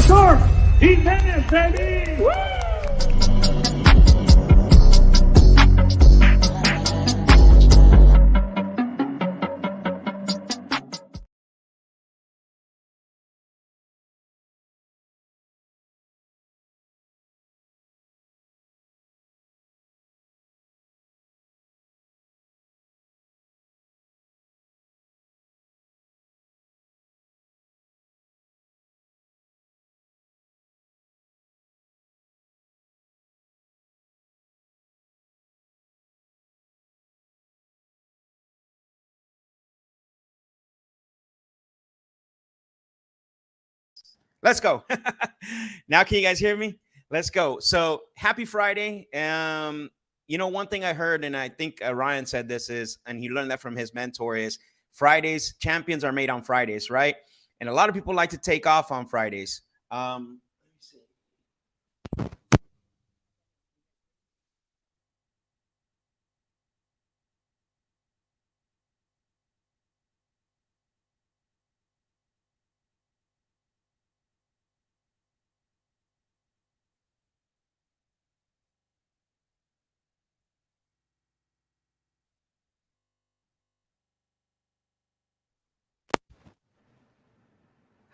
Professor Jimenez, baby! Woo! Let's go. Now, can you guys hear me? Let's go. So, happy Friday. One thing I heard, and I think Ryan said this is, and he learned that from his mentor, is Fridays, champions are made on Fridays, right? And a lot of people like to take off on Fridays. Let me see.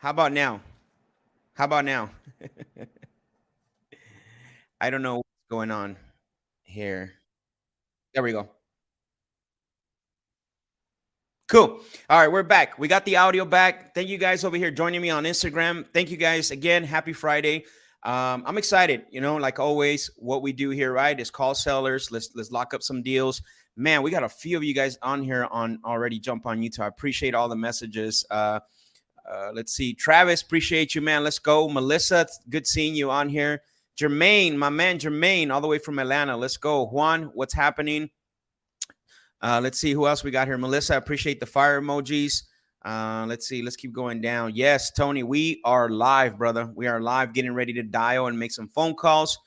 How about now? How about now? I don't know what's going on here. There we go. Cool. All right, we're back. We got the audio back. Thank you guys over here joining me on Instagram. Thank you guys again. Happy Friday. I'm excited. Like always, what we do here, right, is call sellers. Let's lock up some deals. Man, we got a few of you guys on here on already jump on YouTube. I appreciate all the messages. Let's see. Travis, appreciate you, man. Let's go. Melissa, good seeing you on here. Jermaine, my man Jermaine, all the way from Atlanta. Let's go. Juan, what's happening? Let's see who else we got here. Melissa, I appreciate the fire emojis. Let's see. Let's keep going down. Yes, Tony, we are live, brother. We are live, getting ready to dial and make some phone calls.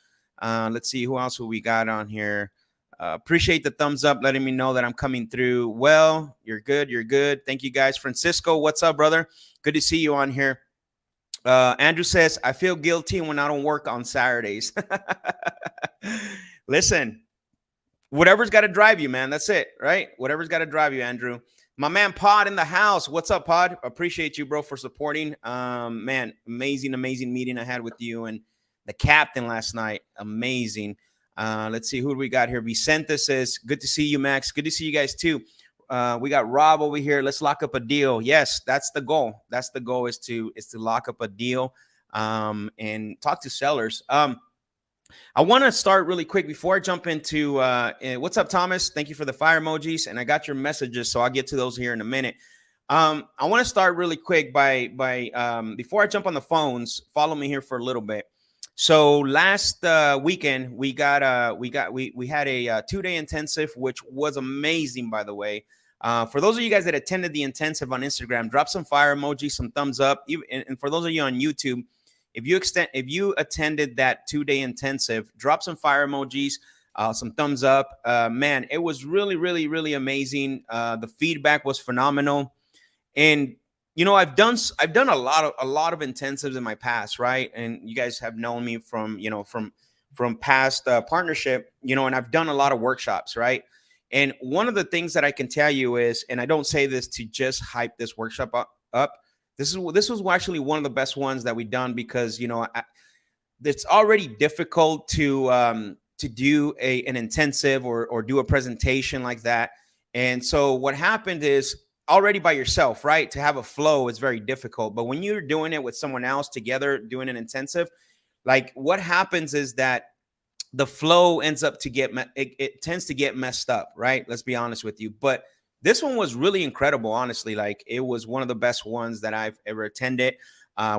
Let's see who else we got on here. Appreciate the thumbs up, letting me know that I'm coming through. Well, you're good. You're good. Thank you guys. Francisco, what's up, brother? Good to see you on here. Andrew says, I feel guilty when I don't work on Saturdays. Listen. Whatever's got to drive you, man. That's it, right? Whatever's got to drive you, Andrew. My man Pod in the house. What's up, Pod? Appreciate you, bro, for supporting. Man, amazing meeting I had with you and the captain last night. Amazing. Let's see who do we got here. Vicente says, good to see you, Max. Good to see you guys too. We got Rob over here. Let's lock up a deal. Yes, that's the goal. That's the goal, is to lock up a deal and talk to sellers. I want to start really quick before I jump into what's up, Thomas? Thank you for the fire emojis, and I got your messages, so I'll get to those here in a minute. I want to start really quick by before I jump on the phones. Follow me here for a little bit. So last weekend we had a 2-day intensive, which was amazing, by the way. For those of you guys that attended the intensive on Instagram, drop some fire emojis, some thumbs up, and for those of you on YouTube. If you attended that 2-day intensive, drop some fire emojis, some thumbs up. Man, it was really, really, really amazing. The feedback was phenomenal, and I've done a lot of intensives in my past, right? And you guys have known me from past partnership, and I've done a lot of workshops, right? And one of the things that I can tell you is, and I don't say this to just hype this workshop up. This was actually one of the best ones that we've done, because it's already difficult to do an intensive or do a presentation like that. And so what happened is, already by yourself, right, to have a flow is very difficult. But when you're doing it with someone else together, doing an intensive, like what happens is that the flow ends up to it tends to get messed up, right? Let's be honest with you. But this one was really incredible, honestly. Like, it was one of the best ones that I've ever attended.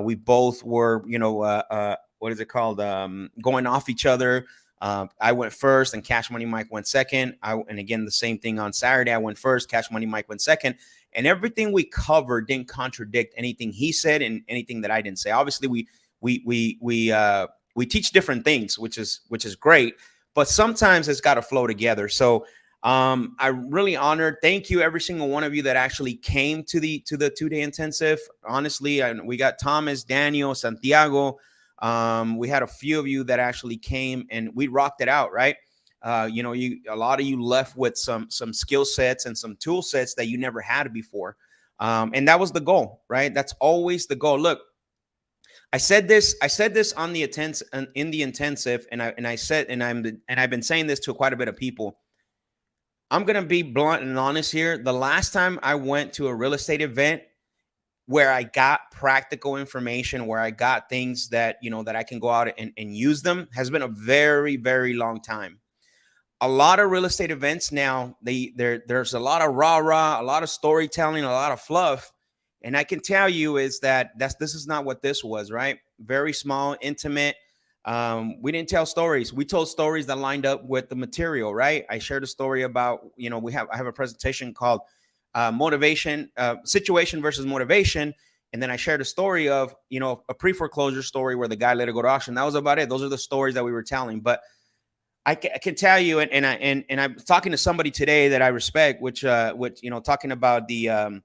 We both were, what is it called? Going off each other. I went first and Cash Money Mike went second. And again, the same thing on Saturday. I went first, Cash Money Mike went second. And everything we covered didn't contradict anything he said and anything that I didn't say. Obviously, we teach different things, which is great. But sometimes it's got to flow together. So I really honored. Thank you, every single one of you that actually came to the 2-day intensive. Honestly, we got Thomas, Daniel, Santiago. We had a few of you that actually came, and we rocked it out, right? You know, a lot of you left with some skill sets and some tool sets that you never had before, and that was the goal, right? That's always the goal. Look, I said this on the intensive, and I've been saying this to quite a bit of people. I'm going to be blunt and honest here. The last time I went to a real estate event where I got practical information, where I got things that, you know, that I can go out and use them, has been a very, very long time. A lot of real estate events now, there's a lot of rah-rah, a lot of storytelling, a lot of fluff. And I can tell you is that this is not what this was, right? Very small, intimate. We didn't tell stories. We told stories that lined up with the material, right? I shared a story about, you know, I have a presentation called motivation, situation versus motivation. And then I shared a story of, you know, a pre-foreclosure story where the guy let it go to auction. That was about it. Those are the stories that we were telling. But I can tell you, and I'm talking to somebody today that I respect, which you know, talking about the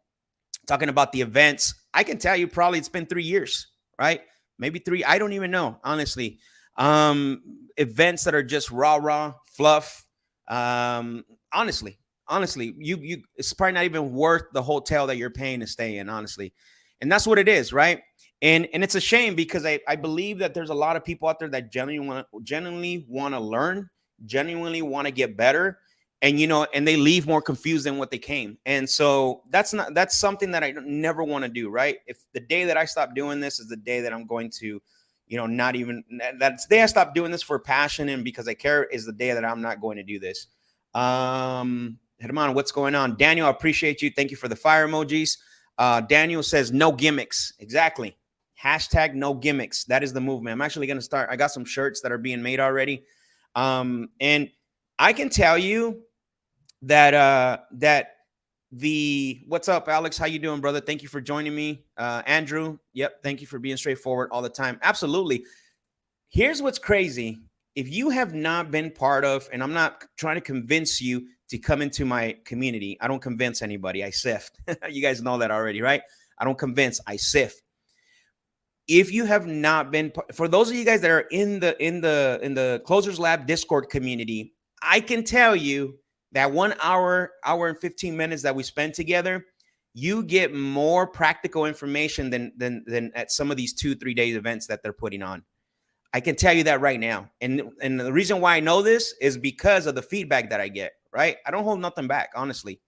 events. I can tell you probably it's been 3 years, right? Maybe 3. I don't even know, honestly. Events that are just rah fluff. Honestly, you it's probably not even worth the hotel that you're paying to stay in, honestly. And that's what it is, right? And it's a shame because I believe that there's a lot of people out there that genuinely want to learn, genuinely want to get better. And, you know, and they leave more confused than what they came. And so that's something that I never want to do, right? If the day that I stop doing this is the day that I'm going to, you know, that's the day I stop doing this for passion and because I care, is the day that I'm not going to do this. Herman, what's going on? Daniel, I appreciate you. Thank you for the fire emojis. Daniel says no gimmicks. Exactly. Hashtag no gimmicks. That is the movement. I'm actually going to start. I got some shirts that are being made already. And I can tell you that what's up, Alex? How you doing, brother? Thank you for joining me. Andrew, yep, thank you for being straightforward all the time. Absolutely. Here's what's crazy. If you have not been part of, and I'm not trying to convince you to come into my community. I don't convince anybody. I sift. You guys know that already, right? I don't convince. I sift. If you have not been, for those of you guys that are in the Closers Lab Discord community, I can tell you that 1 hour and 15 minutes that we spend together, you get more practical information than at some of these 2-3 day events that they're putting on. I can tell you that right now. And the reason why I know this is because of the feedback that I get, right? I don't hold nothing back, honestly.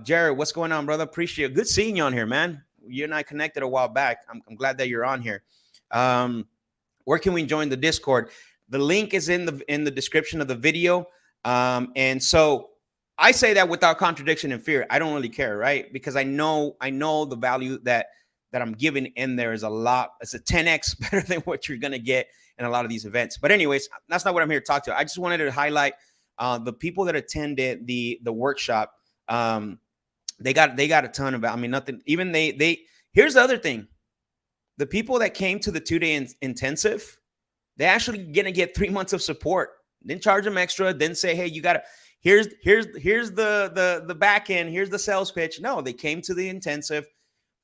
Jared, what's going on, brother? Appreciate it. Good seeing you on here, man. You and I connected a while back. I'm glad that you're on here. Where can we join the Discord? The link is in the description of the video. And so I say that without contradiction and fear. I don't really care, right? Because I know the value that I'm giving in there is a lot. It's a 10x better than what you're going to get in a lot of these events. But anyways, that's not what I'm here to talk to. I just wanted to highlight the people that attended the workshop. They got a ton of, I mean, nothing, even here's the other thing. The people that came to the 2-day intensive, they actually going to get 3 months of support. Didn't charge them extra. Didn't say, hey, you got to, here's the back end. Here's the sales pitch. No, they came to the intensive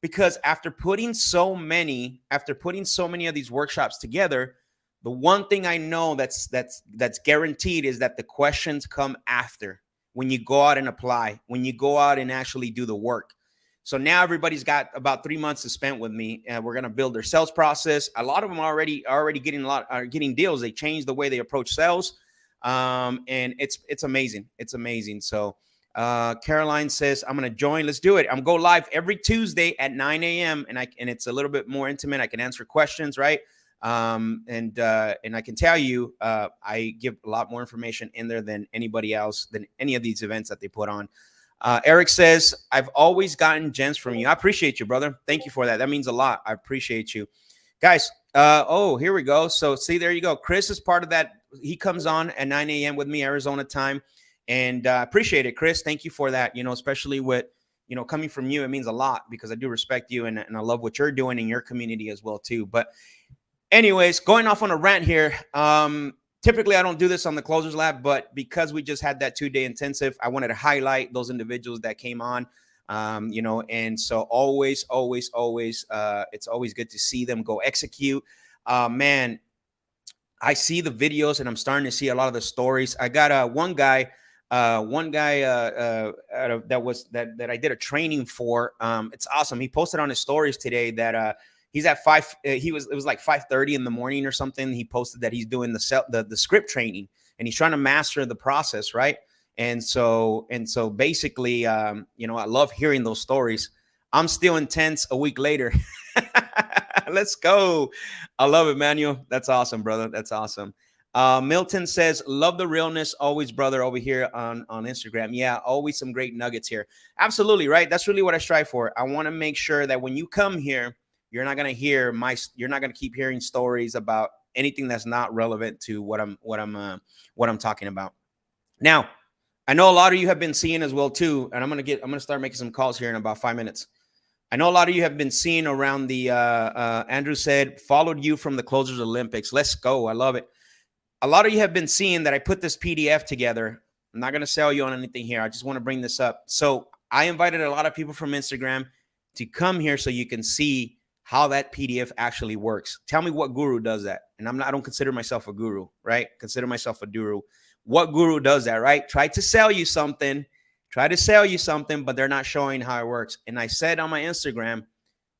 because after putting so many of these workshops together, the one thing I know that's guaranteed is that the questions come after when you go out and apply, when you go out and actually do the work. So now everybody's got about 3 months to spend with me, and we're going to build their sales process. A lot of them are already getting deals. They changed the way they approach sales. And it's amazing. It's amazing. So, Caroline says, I'm going to join. Let's do it. I'm go live every Tuesday at 9 a.m. And it's a little bit more intimate. I can answer questions, right? And I can tell you, I give a lot more information in there than anybody else, than any of these events that they put on. Eric says, I've always gotten gems from you. I appreciate you, brother. Thank you for that. That means a lot. I appreciate you guys. Oh, here we go. So see, there you go. Chris is part of that. He comes on at 9 a.m. with me, Arizona time. And I appreciate it, Chris. Thank you for that. You know, especially with, you know, coming from you, it means a lot because I do respect you and I love what you're doing in your community as well, too. But anyways, going off on a rant here. typically I don't do this on the Closers Lab, but because we just had that 2-day intensive, I wanted to highlight those individuals that came on. You know, and so always, it's always good to see them go execute. Man, I see the videos and I'm starting to see a lot of the stories. I got one guy that I did a training for. It's awesome. He posted on his stories today that he's at it was like 5:30 in the morning or something. He posted that he's doing the script training and he's trying to master the process, right? And so basically, you know, I love hearing those stories. I'm still intense a week later. Let's go. I love it, Manuel. That's awesome, brother. That's awesome. Milton says, love the realness always, brother, over here on Instagram. Yeah, always some great nuggets here. Absolutely, right? That's really what I strive for. I want to make sure that when you come here, you're not going to keep hearing stories about anything that's not relevant to what I'm talking about. Now, I know a lot of you have been seeing as well too, and I'm going to start making some calls here in about 5 minutes. I know a lot of you have been seeing around the Andrew said, followed you from the Closers Olympics. Let's go. I love it. A lot of you have been seeing that I put this PDF together. I'm not going to sell you on anything here. I just want to bring this up. So I invited a lot of people from Instagram to come here so you can see how that PDF actually works. Tell me what guru does that. And I don't consider myself a guru, right? Consider myself a guru. What guru does that, right? Try to sell you something, but they're not showing how it works. And I said on my Instagram,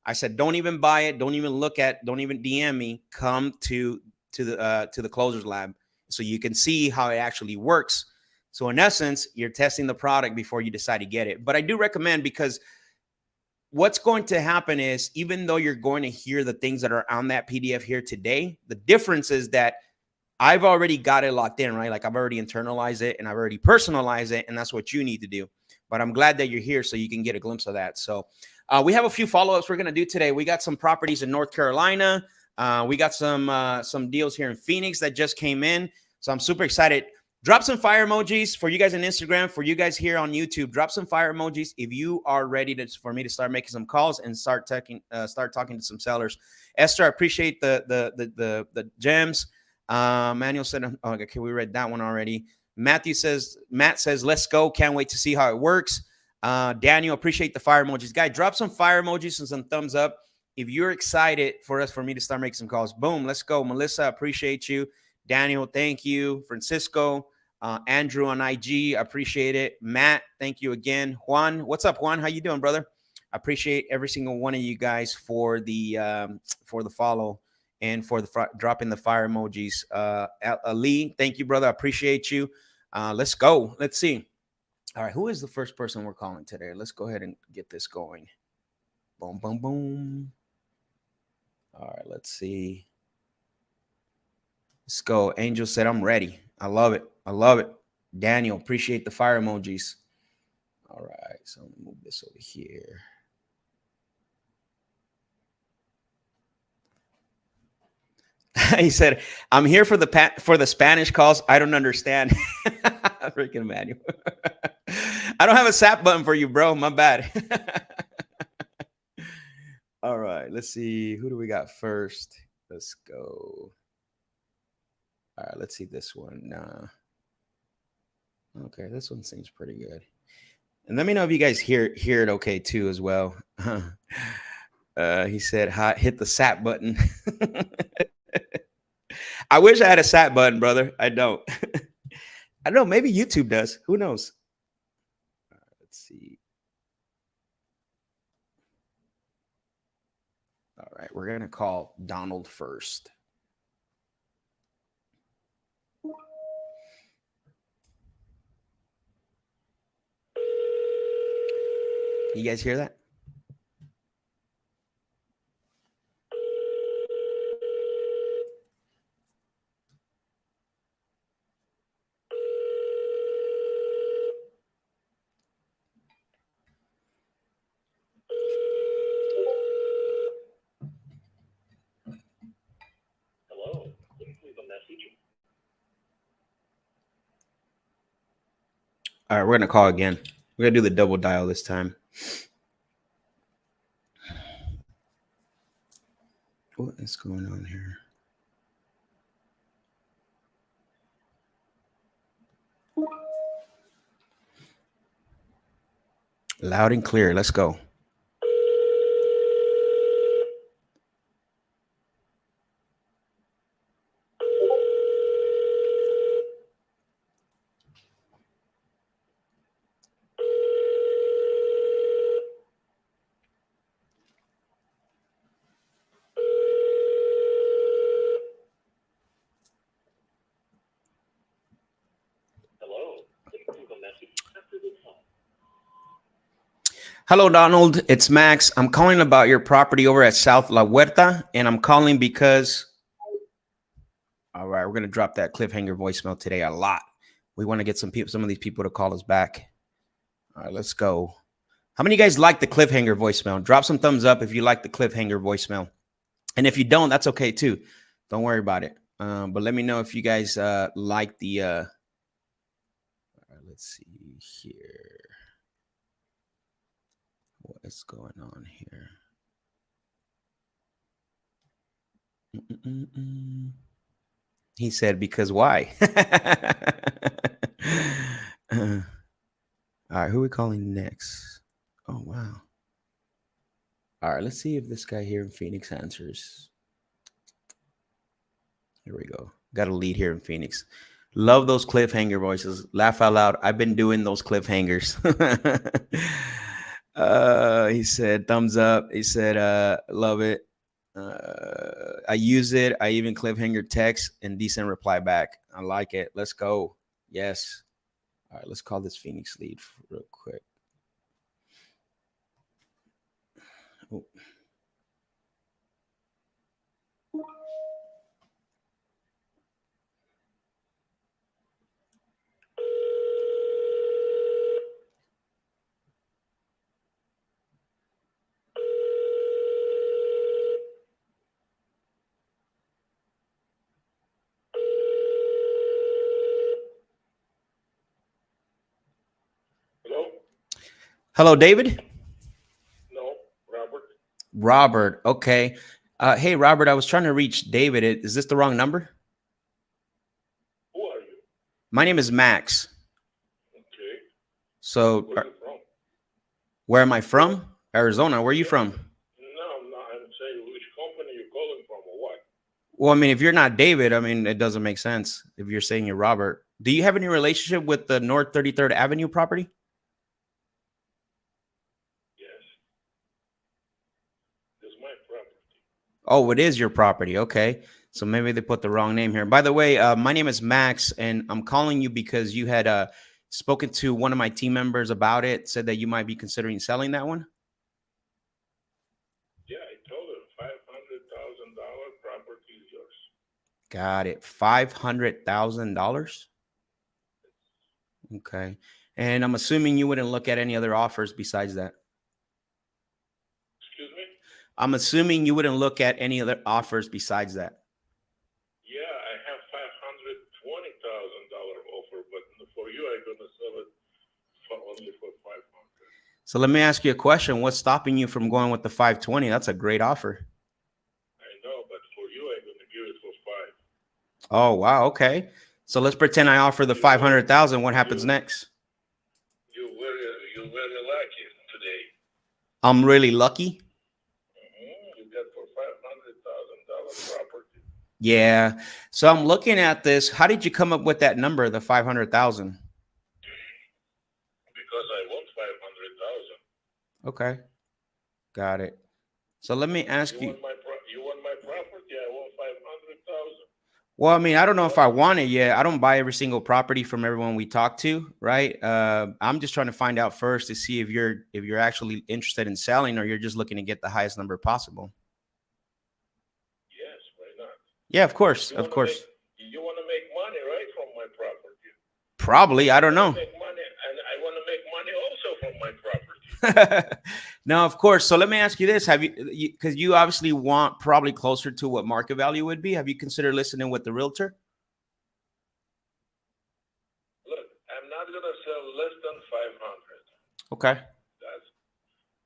I said, don't even buy it. Don't even look at, don't even DM me. Come to the Closers Lab so you can see how it actually works. So in essence, you're testing the product before you decide to get it. But I do recommend, because what's going to happen is, even though you're going to hear the things that are on that PDF here today, the difference is that I've already got it locked in, right? Like I've already internalized it and I've already personalized it, and that's what you need to do. But I'm glad that you're here so you can get a glimpse of that. So we have a few follow-ups we're going to do today. We got some properties in North Carolina. We got some deals here in Phoenix that just came in. So I'm super excited. Drop some fire emojis for you guys on Instagram, for you guys here on YouTube. Drop some fire emojis if you are ready for me to start making some calls and start talking to some sellers. Esther, I appreciate the gems. Manuel said, oh, okay, we read that one already. Matt says, let's go. Can't wait to see how it works. Daniel, appreciate the fire emojis. Guy, drop some fire emojis and some thumbs up if you're excited for me to start making some calls. Boom, let's go. Melissa, appreciate you. Daniel, thank you. Francisco, Andrew on IG, appreciate it. Matt, thank you again. Juan, what's up, Juan? How you doing, brother? I appreciate every single one of you guys for the follow and for the dropping the fire emojis. Ali, thank you, brother. I appreciate you. Let's go. Let's see. All right, who is the first person we're calling today? Let's go ahead and get this going. Boom, boom, boom. All right, let's see. Let's go. Angel said, I'm ready. I love it. I love it. Daniel, appreciate the fire emojis. All right, so I'm gonna move this over here. He said, I'm here for the Spanish calls. I don't understand. Freaking Manuel. I don't have a SAP button for you, bro. My bad. All right, let's see. Who do we got first? Let's go. All right, let's see this one. Okay, this one seems pretty good. And let me know if you guys hear it okay too as well. He said, hit the SAP button. I wish I had a SAP button, brother. I don't. I don't know. Maybe YouTube does. Who knows? All right, let's see. All right, we're going to call Donald first. You guys hear that? Hello, please leave a message. All right, we're going to call again. We're going to do the double dial this time. What is going on here? Loud and clear. Let's go. Hello. Please leave a message after the tone. Hello, Donald. It's Max. I'm calling about your property over at South La Huerta, and I'm calling because, all right, we're going to drop that cliffhanger voicemail today a lot. We want to get some of these people to call us back. All right, let's go. How many of you guys like the cliffhanger voicemail? Drop some thumbs up if you like the cliffhanger voicemail. And if you don't, that's okay too. Don't worry about it. But let me know if you guys like the, all right, let's see here. What is going on here? He said, because why? All right, who are we calling next? Oh, wow. All right, let's see if this guy here in Phoenix answers. Here we go. Got a lead here in Phoenix. Love those cliffhanger voices. Laugh out loud. I've been doing those cliffhangers. He said, thumbs up. He said, love it. I use it. I even cliffhanger text and decent reply back. I like it. Let's go. Yes. All right, let's call this Phoenix lead real quick. Oh. Hello? Hello, David. No, Robert. Robert. Okay. Hey, Robert, I was trying to reach David. Is this the wrong number? Who are you? My name is Max. Okay. So Where are you from? where am I from? Arizona. Where are you from? No, I'm saying which company you're calling from or what? Well, I mean, if you're not David, I mean, it doesn't make sense if you're saying you're Robert. Do you have any relationship with the North 33rd Avenue property? Yes. This is my property. Oh, it is your property. Okay. So maybe they put the wrong name here. By the way, my name is Max, and I'm calling you because you had spoken to one of my team members about it, said that you might be considering selling that one. Yeah, I told her $500,000 property is yours. Got it. $500,000. Okay. And I'm assuming you wouldn't look at any other offers besides that. Excuse me? I'm assuming you wouldn't look at any other offers besides that. Yeah, I have $520,000 offer, but for you, I'm gonna sell it for only for 500. So let me ask you a question. What's stopping you from going with the 520? That's a great offer. I know, but for you, I'm gonna give it for 5. Oh, wow. Okay. So let's pretend I offer the 500,000. What happens next? You're very lucky today. I'm really lucky. You got for $500,000 property. Yeah. So I'm looking at this. How did you come up with that number, the 500,000? Because I want 500,000. Okay. Got it. So let me ask you. You want my property? I want 500,000. Well, I mean, I don't know if I want it yet. I don't buy every single property from everyone we talk to, right? I'm just trying to find out first to see if you're actually interested in selling or you're just looking to get the highest number possible. Yes, why not? Yeah, of course, of course. You want to make money, right, from my property? Probably, I don't know. Make money, and I want to make money also from my property. No, of course. So let me ask you this: have you, because you obviously want probably closer to what market value would be? Have you considered listening with the realtor? Look, I'm not gonna sell less than 500. Okay,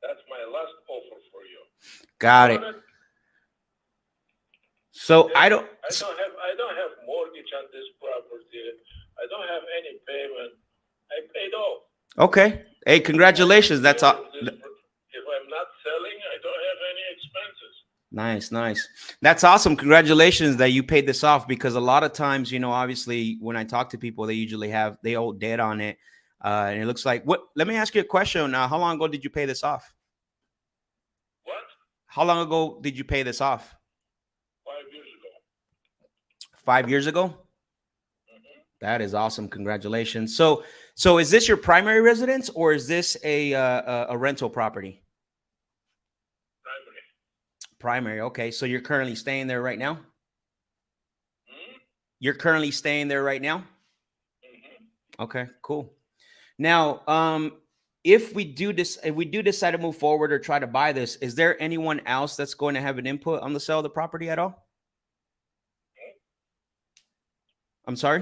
That's my last offer for you. got it. So I don't have mortgage on this property. I don't have any payment. I paid off. Okay. Hey, congratulations. That's all. If I'm not selling, I don't have any expenses. Nice, nice. That's awesome. Congratulations that you paid this off, because a lot of times, obviously when I talk to people, they owe debt on it. And it looks like let me ask you a question. How long ago did you pay this off? What? How long ago did you pay this off? 5 years ago. 5 years ago? Mm-hmm. That is awesome. Congratulations. So is this your primary residence, or is this a rental property? Primary. Okay. So you're currently staying there right now? Mm-hmm. You're currently staying there right now? Mm-hmm. Okay, cool. Now, if we do decide to move forward or try to buy this, is there anyone else that's going to have an input on the sale of the property at all? I'm sorry?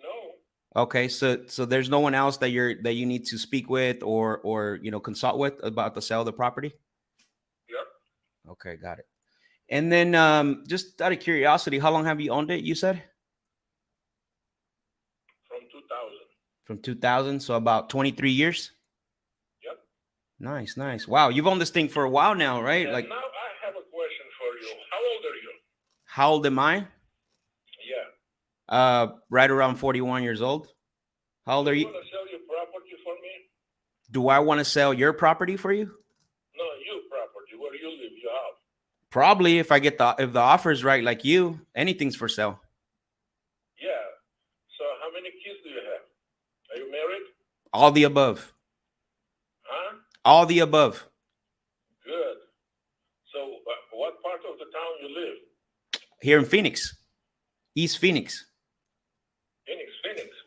No. Okay, so there's no one else that you need to speak with or consult with about the sale of the property? Yep. Okay, got it. And then just out of curiosity, how long have you owned it, you said? From 2000. From 2000, so about 23 years? Yep. Nice, nice. Wow, you've owned this thing for a while now, right? And like, now I have a question for you. How old are you? How old am I? Yeah. Right around 41 years old. How old are you? Want to sell your property for me? Do I want to sell your property for you? No, your property, where you live, your house. Probably, if I get if the offer is right, like you, anything's for sale. Yeah. So how many kids do you have? Are you married? All the above. Huh? All the above. Good. So what part of the town you live? Here in Phoenix. East Phoenix. Phoenix.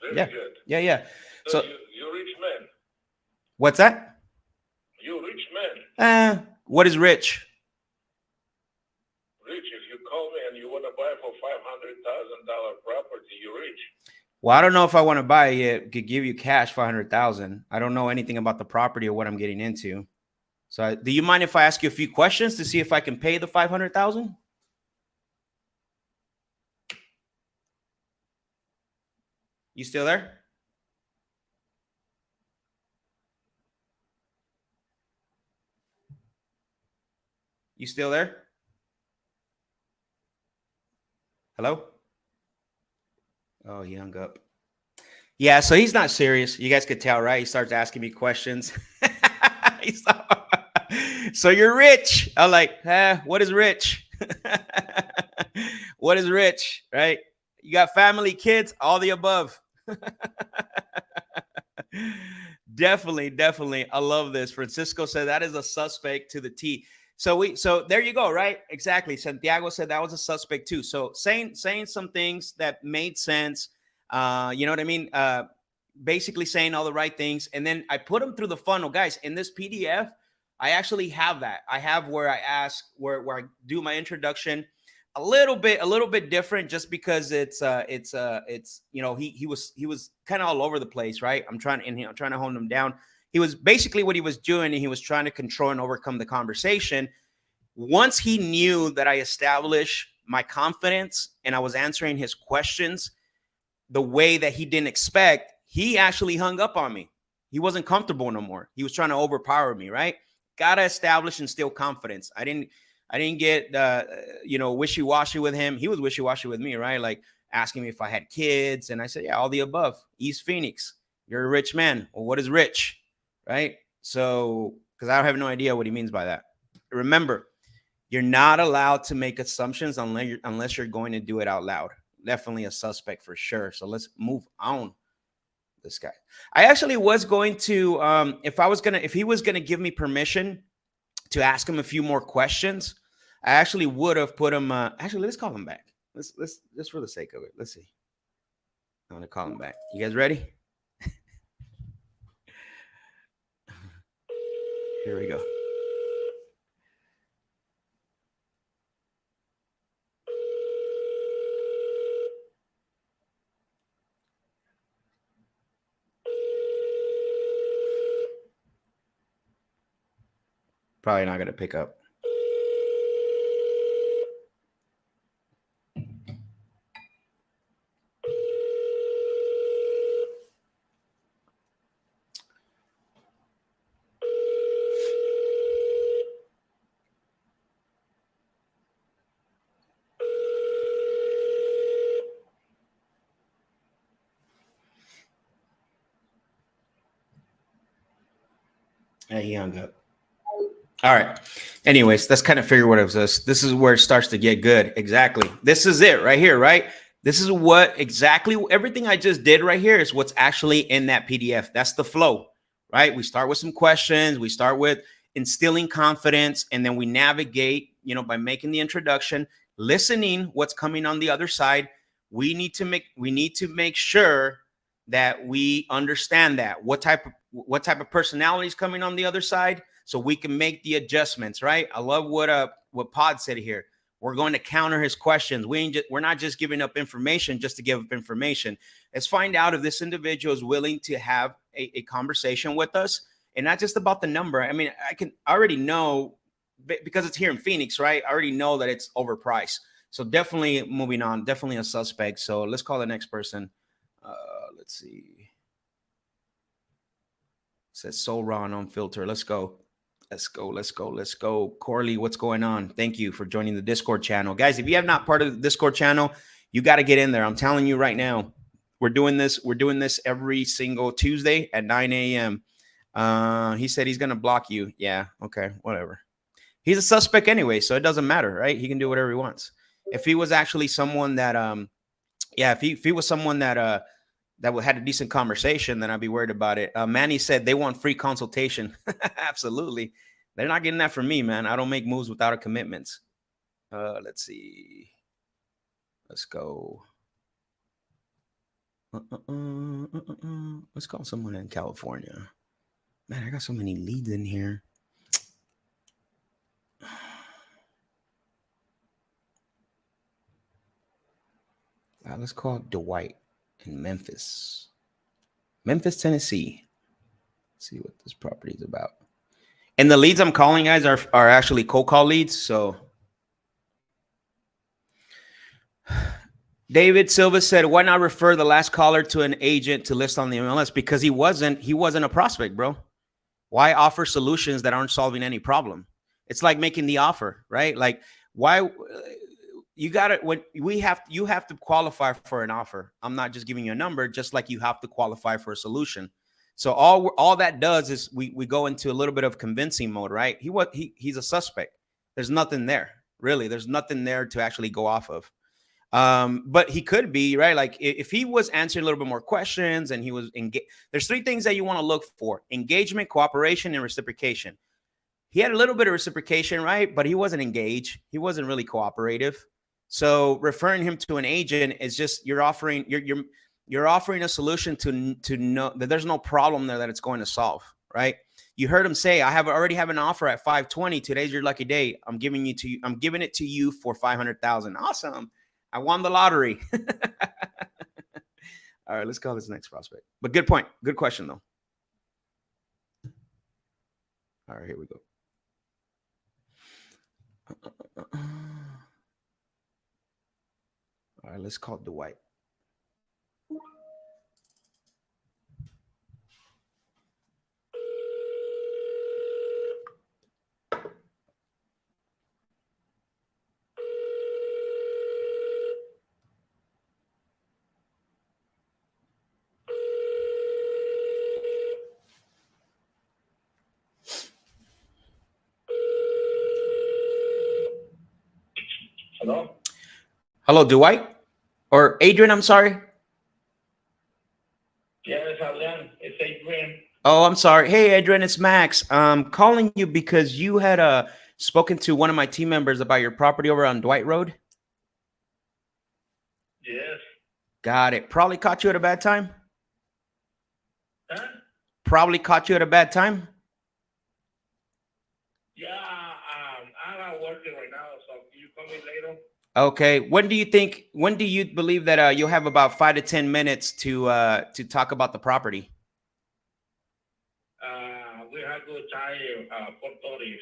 Very Yeah. good. Yeah. So you rich man. What's that? You rich man. What is rich? Rich, if you call me and you want to buy for $500,000 property, you're rich. Well, I don't know if I want to buy it. Could give you cash 500,000. I don't know anything about the property or what I'm getting into. So, do you mind if I ask you a few questions to see if I can pay the 500,000? You still there? You still there? Hello? Oh, he hung up. Yeah, so he's not serious. You guys could tell, right? He starts asking me questions. So you're rich. I'm like, what is rich? What is rich, right? You got family, kids, all the above. Definitely. I love this. Francisco said that is a suspect to the T. So there you go, right? Exactly. Santiago said that was a suspect too. So saying some things that made sense. You know what I mean? Basically saying all the right things. And then I put them through the funnel. Guys, in this PDF, I actually have that. I have where I ask, where I do my introduction a little bit different, just because it's he was kind of all over the place, right? I'm trying to hone him down. He was basically what he was doing, and he was trying to control and overcome the conversation. Once he knew that I established my confidence and I was answering his questions the way that he didn't expect, he actually hung up on me. He wasn't comfortable no more. He was trying to overpower me, right? Gotta establish and instill confidence. I didn't get wishy-washy with him. He was wishy-washy with me, right? Like asking me if I had kids, and I said, yeah, all the above. East Phoenix. You're a rich man. Well, what is rich? Right? So, because I have no idea what he means by that. Remember, you're not allowed to make assumptions unless you're going to do it out loud. Definitely a suspect for sure. So let's move on. This guy. I actually was going to, if he was gonna give me permission to ask him a few more questions, I actually would have put him. Actually, let's call him back. Let's just for the sake of it. Let's see. I'm gonna call him back. You guys ready? Here we go. Probably not gonna pick up. Yeah, he hung up. All right. Anyways, let's kind of figure what it was. This is where it starts to get good. Exactly. This is it right here, right? This is what exactly everything I just did right here is what's actually in that PDF. That's the flow, right? We start with some questions. We start with instilling confidence, and then we navigate, by making the introduction, listening what's coming on the other side. We need to make sure that we understand that what type of personality is coming on the other side, so we can make the adjustments, right? I love what Pod said here. We're going to counter his questions. We're not just giving up information just to give up information. Let's find out if this individual is willing to have a conversation with us, and not just about the number. I mean, I already know, because it's here in Phoenix, right? I already know that it's overpriced. So definitely moving on, definitely a suspect. So let's call the next person. Let's see. It says so raw and unfiltered. Let's go. Corley, what's going on? Thank you for joining the Discord channel. Guys, if you have not part of the Discord channel, you got to get in there. I'm telling you right now, we're doing this every single Tuesday at 9 a.m. He said he's going to block you. Yeah. Okay. Whatever. He's a suspect anyway, so it doesn't matter, right? He can do whatever he wants. If he was actually someone that, if he was someone that had a decent conversation, then I'd be worried about it. Manny said they want free consultation. Absolutely. They're not getting that from me, man. I don't make moves without a commitment. Let's see. Let's go. Let's call someone in California. Man, I got so many leads in here. Let's call Dwight in Memphis, Tennessee. Let's see what this property is about. And the leads I'm calling, guys, are actually cold call leads. So David Silva said, why not refer the last caller to an agent to list on the MLS? Because he wasn't a prospect, bro. Why offer solutions that aren't solving any problem? It's like making the offer, right? Like, why you got it when you have to qualify for an offer. I'm not just giving you a number, just like you have to qualify for a solution. So all that does is we go into a little bit of convincing mode, right? He's a suspect. There's nothing there, really. There's nothing there to actually go off of. But he could be, right? Like if he was answering a little bit more questions and he was engaged. There's three things that you want to look for: engagement, cooperation, and reciprocation. He had a little bit of reciprocation, right? But he wasn't engaged. He wasn't really cooperative. So referring him to an agent is just you're offering a solution to know that there's no problem there that it's going to solve, right? You heard him say, I already have an offer at 520. Today's your lucky day. I'm giving it to you for 500,000. Awesome. I won the lottery. All right, let's call this next prospect. But good point. Good question, though. All right, here we go. All right, let's call Dwight. Hello, Dwight? Or Adrian, I'm sorry. Yes, Adrian. It's Adrian. Oh, I'm sorry. Hey, Adrian, it's Max. I'm calling you because you had spoken to one of my team members about your property over on Dwight Road. Yes. Got it. Probably caught you at a bad time? Huh? Probably caught you at a bad time? Yeah, I'm not working right now, so can you call me later? Okay. When do you believe that you'll have about 5 to 10 minutes to talk about the property? We have to time 4:30.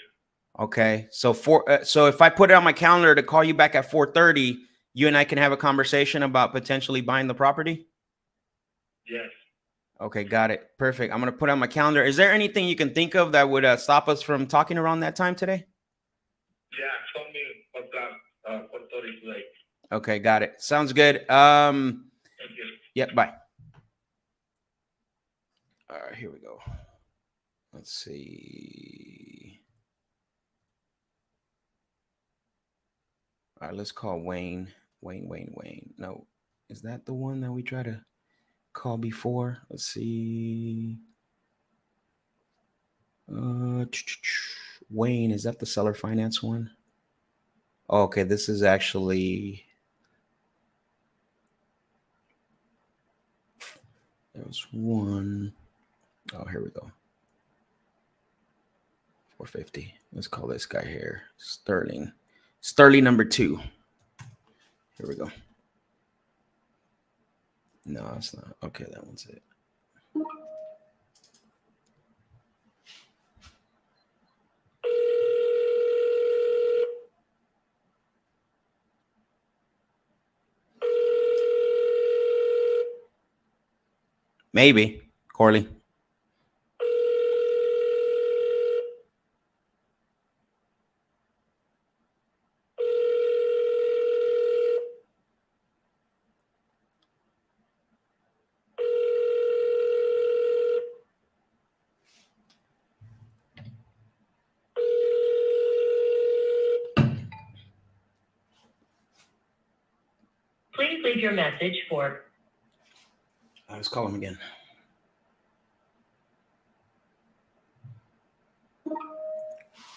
Okay. So if I put it on my calendar to call you back at 4:30, you and I can have a conversation about potentially buying the property? Yes. Okay, got it. Perfect. I'm going to put it on my calendar. Is there anything you can think of that would stop us from talking around that time today? Yeah, call me for that 4:30 today. Okay, got it. Sounds good. Thank you. Yeah, bye. All right, here we go. Let's see. All right, let's call Wayne. Wayne. No, is that the one that we tried to call before? Let's see. Wayne, is that the seller finance one? Oh, okay, this is actually. There was one. Oh, here we go. 450. Let's call this guy here Sterling. Sterling number 2. Here we go. No, it's not. Okay, that one's it. Maybe. Corley. Please leave your message for. Let's call him again.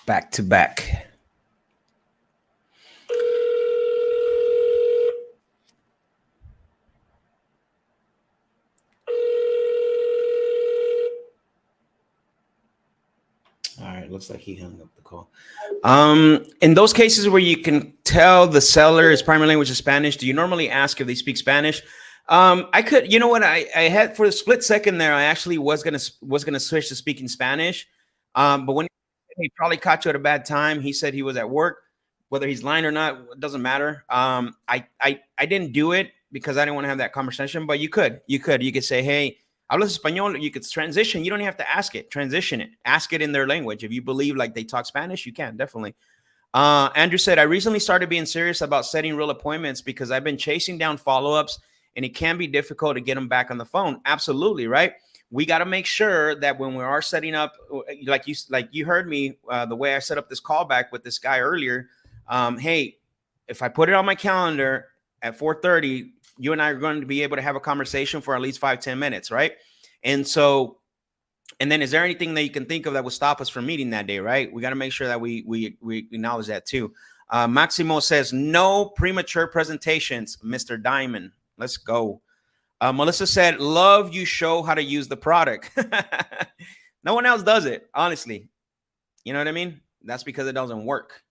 Back to back. All right, looks like he hung up the call. In those cases where you can tell the seller's primary language is Spanish, do you normally ask if they speak Spanish? I could, you know what, I had for a split second there, I actually was gonna switch to speaking Spanish. But when he probably caught you at a bad time, he said he was at work. Whether he's lying or not, it doesn't matter. I didn't do it because I didn't want to have that conversation, but you could say, hey, hablas español, you could transition. You don't even have to ask it, transition it, ask it in their language. If you believe like they talk Spanish, you can definitely. Andrew said, I recently started being serious about setting real appointments because I've been chasing down follow-ups and it can be difficult to get them back on the phone. Absolutely. Right. We got to make sure that when we are setting up, like you heard me, the way I set up this callback with this guy earlier. Hey, if I put it on my calendar at 4:30, you and I are going to be able to have a conversation for at least 5-10 minutes. Right. And so, and then is there anything that you can think of that would stop us from meeting that day? Right. We got to make sure that we acknowledge that too. Maximo says no premature presentations, Mr. Diamond. Let's go. Melissa said, love you show how to use the product. No one else does it, honestly. You know what I mean? That's because it doesn't work.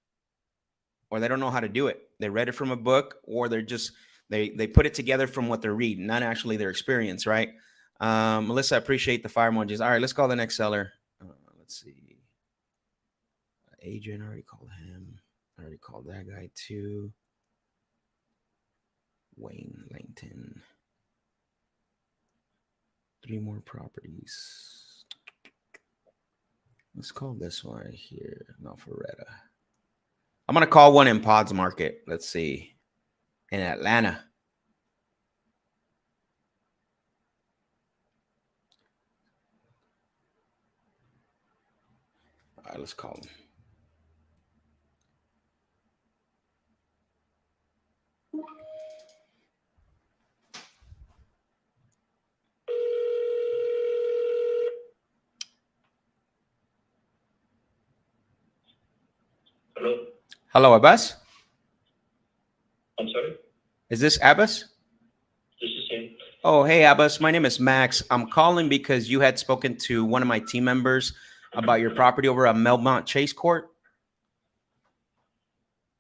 Or they don't know how to do it. They read it from a book, or they're just, they put it together from what they're reading, not actually their experience, right? Melissa, I appreciate the fire emojis. All right, let's call the next seller. Let's see. Adrian, I already called him. I already called that guy too. Wayne Langton. 3 more properties. Let's call this one right here. Alpharetta. I'm going to call one in Pods Market. Let's see. In Atlanta. All right, let's call him. Hello? Hello, Abbas? I'm sorry? Is this Abbas? This is him. Oh, hey, Abbas. My name is Max. I'm calling because you had spoken to one of my team members about your property over at Melmont Chase Court.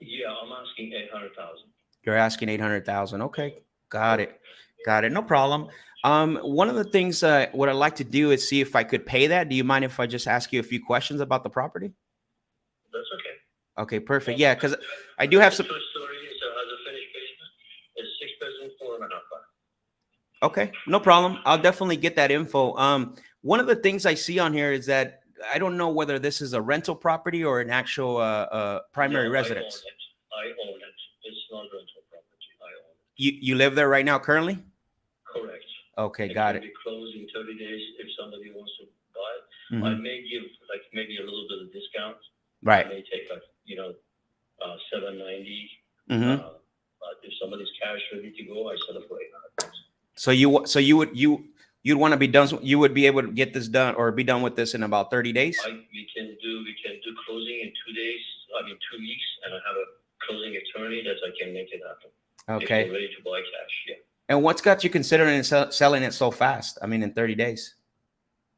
Yeah, I'm asking 800,000. You're asking 800,000. Okay, got it. No problem. One of the things what I'd like to do is see if I could pay that. Do you mind if I just ask you a few questions about the property? That's okay. Okay, perfect. Yeah, because I do have some. First story is has a finished basement. It's 6 bedroom, 4.5 bath. Okay, no problem. I'll definitely get that info. One of the things I see on here is that I don't know whether this is a rental property or an actual primary residence. I own it. It's not rental property. I own it. You live there right now currently? Correct. Okay, got it. It can be closed in 30 days if somebody wants to buy it. Mhm. may give like maybe a little bit of discount. I Right. may take like, $790. Mhm. But if somebody's cash ready to go, I sell it for $800. So you'd want to be done. You would be able to get this done or be done with this in about 30 days. We can do closing in 2 days. 2 weeks, and I have a closing attorney that I can make it happen. If Okay. you're ready to buy cash, yeah. And what's got you considering selling it so fast? I mean, in 30 days.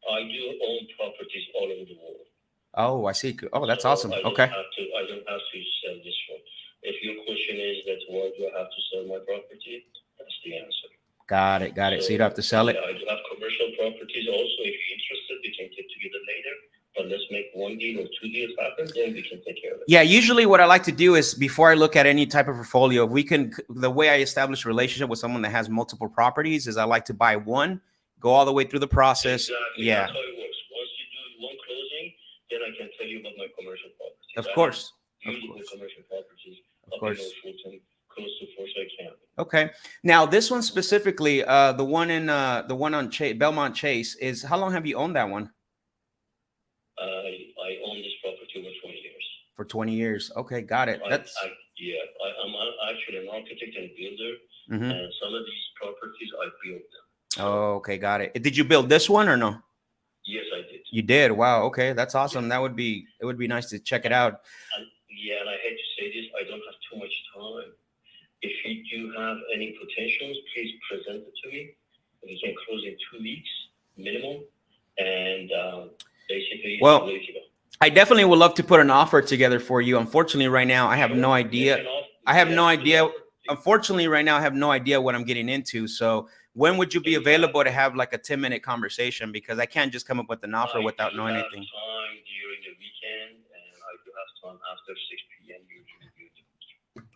I do own properties all over the world. Oh, I see. Oh, that's So awesome. I Okay. don't have to sell this one. If your question is that why do I have to sell my property, that's the answer. Got it. Got it. So you'd have to sell it. Yeah, I do have commercial properties also. If you're interested, we can get together later. But let's make 1 deal or 2 deals happen, then we can take care of it. Yeah, usually what I like to do is before I look at any type of portfolio, the way I establish a relationship with someone that has multiple properties is I like to buy one, go all the way through the process. Exactly. Yeah, That's how it works. Once you do one closing, then I can tell you about my commercial properties. of course. Beautiful commercial properties. Of course. Fulton, close to Forsyth County. Okay. Now this one specifically, the one on Belmont Chase is how long have you owned that one? I own this property over 20 years. For 20 years. Okay, got it. I'm actually an architect and builder, Mhm. and some of these properties I built them. Oh, okay, got it. Did you build this one or no? Yes, I did. You did. Wow. Okay, that's awesome. It would be nice to check it out. And I hate to say this, I don't have too much time. If you do have any potentials, please present it to me. We can close in 2 weeks minimum, and basically, Well, it's ready to go. I definitely would love to put an offer together for you. Unfortunately, right now I have no idea. Unfortunately, right now I have no idea what I'm getting into. So when would you be available to have like a 10-minute conversation? Because I can't just come up with an offer without knowing anything. I do have time during the weekend, and I do have time after 6 p.m. usually.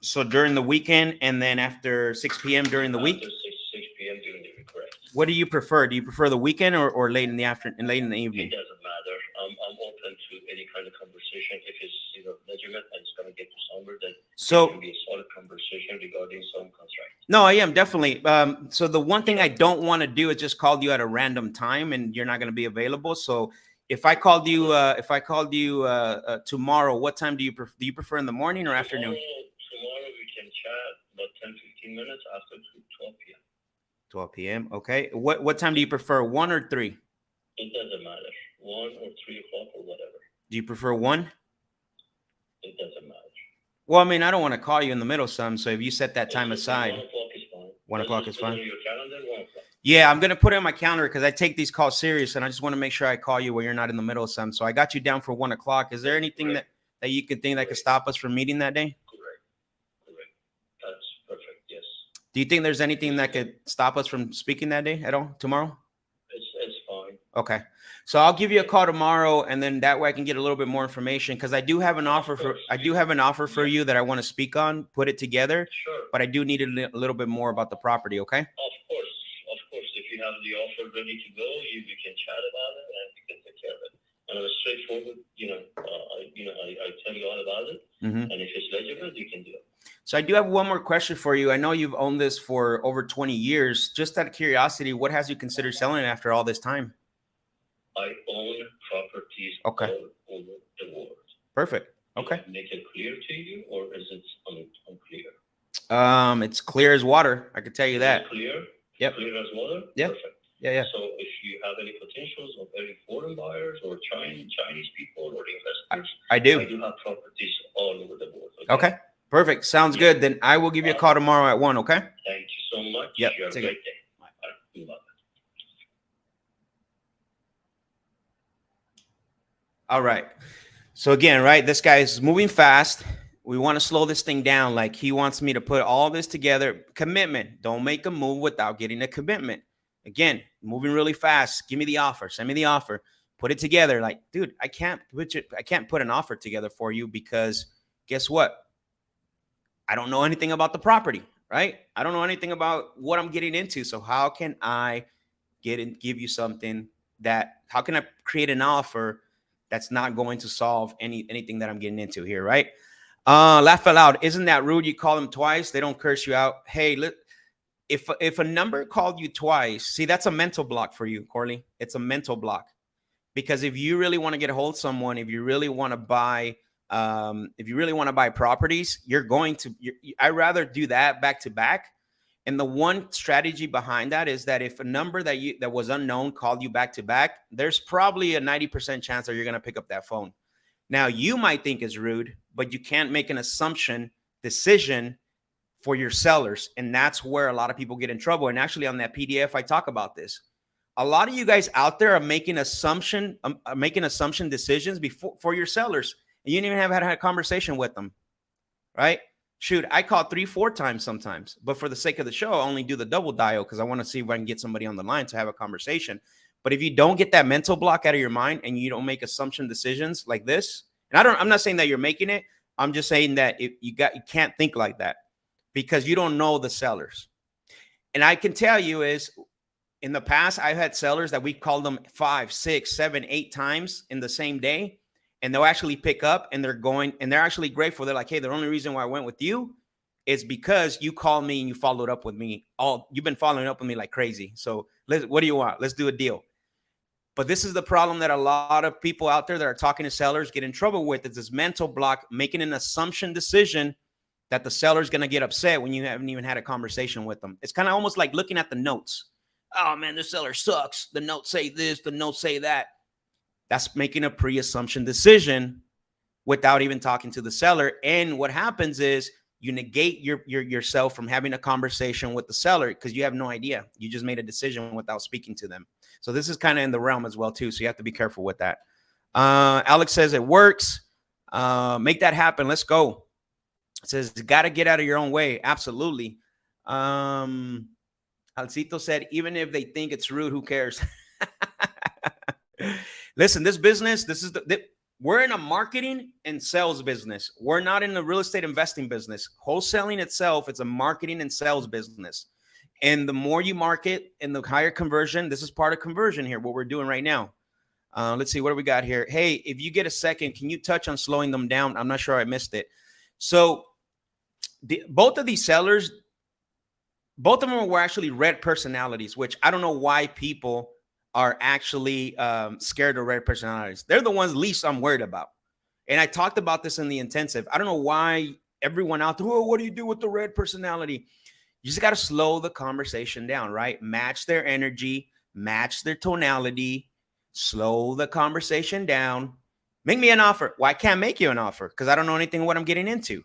So during the weekend and then after 6 p.m. during the week? After 6 p.m. during the week, correct. What do you prefer? Do you prefer the weekend or late in the afternoon, late in the evening? It doesn't matter. I'm open to any kind of conversation. If it's legitimate and it's going to get to somewhere, then it can be a solid conversation regarding some contract. No, I am definitely. So the one thing I don't want to do is just call you at a random time and you're not going to be available. So if I called you, tomorrow, what time do you prefer in the morning or afternoon? Tomorrow we can chat about 10-15 minutes after 12 p.m. 12 p.m. Okay. What time do you prefer? 1 or 3? It doesn't matter. 1 or 3 o'clock or whatever. Do you prefer 1? It doesn't matter. Well, I mean, I don't want to call you in the middle some. So if you set that time aside, 1 o'clock is fine. 1 o'clock is fine. Your calendar, 1 o'clock. Yeah, I'm gonna put it on my calendar because I take these calls serious, and I just want to make sure I call you when you're not in the middle of some. So I got you down for 1 o'clock. Is there anything that you could think that could stop us from meeting that day? Correct. That's perfect. Yes. Do you think there's anything that could stop us from speaking that day at all tomorrow? It's fine. Okay. So I'll give you a call tomorrow, and then that way I can get a little bit more information because I do have an offer for you that I want to speak on, put it together, Sure. but I do need a little bit more about the property. Okay. Of course. If you have the offer ready to go, we can chat about it and we can take care of it. And I'm straightforward. I tell you all about it, Mm-hmm. and if it's legitimate, you can do it. So I do have one more question for you. I know you've owned this for over 20 years. Just out of curiosity, what has you considered selling it after all this time? I own properties Okay. all over the world. Perfect. Did Okay. I make it clear to you, or is it unclear? It's clear as water. I can tell you that. Clear? Yep. Clear as water? Yep. Perfect. Yeah. So if you have any potentials of any foreign buyers or Chinese people or investors, I do. I do have properties all over the world. Okay. Perfect. Sounds good. Then I will give you a call tomorrow at 1. Okay. Thank you so much. Yep, You have a take it. great day. Bye. All right. So again, right, this guy is moving fast. We want to slow this thing down. Like he wants me to put all this together. Commitment. Don't make a move without getting a commitment. Again, moving really fast. Give me the offer. Send me the offer. Put it together. Like, dude, I can't put an offer together for you because guess what? I don't know anything about the property, right? I don't know anything about what I'm getting into. So how can I give you something how can I create an offer that's not going to solve anything that I'm getting into here, right? Laugh out loud. Isn't that rude? You call them twice. They don't curse you out. Hey, if a number called you twice, see, that's a mental block for you, Corley. It's a mental block Because if you really want to get a hold of someone, if you really want to buy properties, you're going to, I'd rather do that back to back. And the one strategy behind that is that if a number that was unknown called you back to back, there's probably a 90% chance that you're going to pick up that phone. Now, you might think it's rude, but you can't make an decision for your sellers. And that's where a lot of people get in trouble. And actually on that PDF, I talk about this. A lot of you guys out there are making assumption decisions for your sellers. And you didn't even have had a conversation with them, right? Shoot, I call 3-4 times sometimes, but for the sake of the show, I only do the double dial because I want to see if I can get somebody on the line to have a conversation. But if you don't get that mental block out of your mind and you don't make assumption decisions like this, and I'm not saying that you're making it. I'm just saying that you can't think like that because you don't know the sellers. And I can tell you is in the past, I've had sellers that we called them 5, 6, 7, 8 times in the same day. And they'll actually pick up and they're actually grateful. They're like, hey, the only reason why I went with you is because you called me and you followed up with me. You've been following up with me like crazy. So what do you want? Let's do a deal. But this is the problem that a lot of people out there that are talking to sellers get in trouble with. It's this mental block, making an assumption decision that the seller's going to get upset when you haven't even had a conversation with them. It's kind of almost like looking at the notes. Oh man, the seller sucks. The notes say this, the notes say that. That's making a pre-assumption decision without even talking to the seller. And what happens is you negate yourself from having a conversation with the seller because you have no idea. You just made a decision without speaking to them. So this is kind of in the realm as well, too. So you have to be careful with that. Alex says it works. Make that happen. Let's go. It says, you got to get out of your own way. Absolutely. Alcito said, even if they think it's rude, who cares? Listen, this business, we're in a marketing and sales business. We're not in the real estate investing business. Wholesaling itself, it's a marketing and sales business. And the more you market and the higher conversion, this is part of conversion here, what we're doing right now. Let's see, what do we got here? Hey, if you get a second, can you touch on slowing them down? I'm not sure I missed it. So both of these sellers, both of them were actually red personalities, which I don't know why people are actually scared of red personalities. They're the ones least I'm worried about. And I talked about this in the intensive. I don't know why everyone out there, oh, what do you do with the red personality? You just got to slow the conversation down, right? Match their energy, match their tonality, slow the conversation down. Make me an offer. Well, I can't make you an offer because I don't know anything what I'm getting into.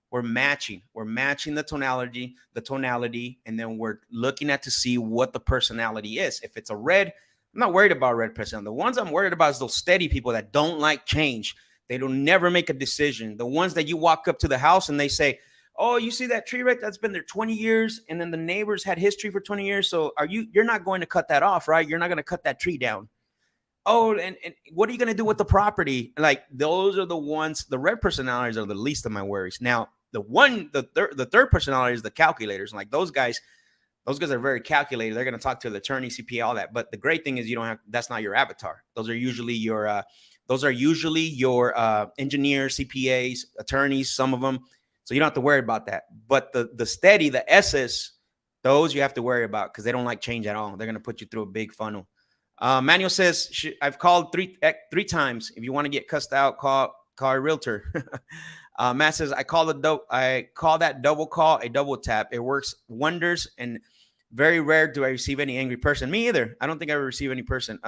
We're matching the tonality, and then we're looking at to see what the personality is. If it's a red, I'm not worried about red personality. The ones I'm worried about is those steady people that don't like change. They don't never make a decision. The ones that you walk up to the house and they say, oh, you see that tree right? That's been there 20 years. And then the neighbors had history for 20 years. So you're not going to cut that off, right? You're not going to cut that tree down. Oh, and what are you going to do with the property? Like those are the ones, the red personalities are the least of my worries. Now, the third personality is the calculators. Like those guys are very calculated. They're going to talk to the attorney, CPA, all that. But the great thing is that's not your avatar. Those are usually your engineers, CPAs, attorneys, some of them. So you don't have to worry about that. But the steady, the S's, those you have to worry about because they don't like change at all. They're going to put you through a big funnel. Manuel says, I've called three times. If you want to get cussed out, call a realtor. Matt says, I call that double call a double tap. It works wonders, and very rare do I receive any angry person. Me either. I don't think I ever receive any person.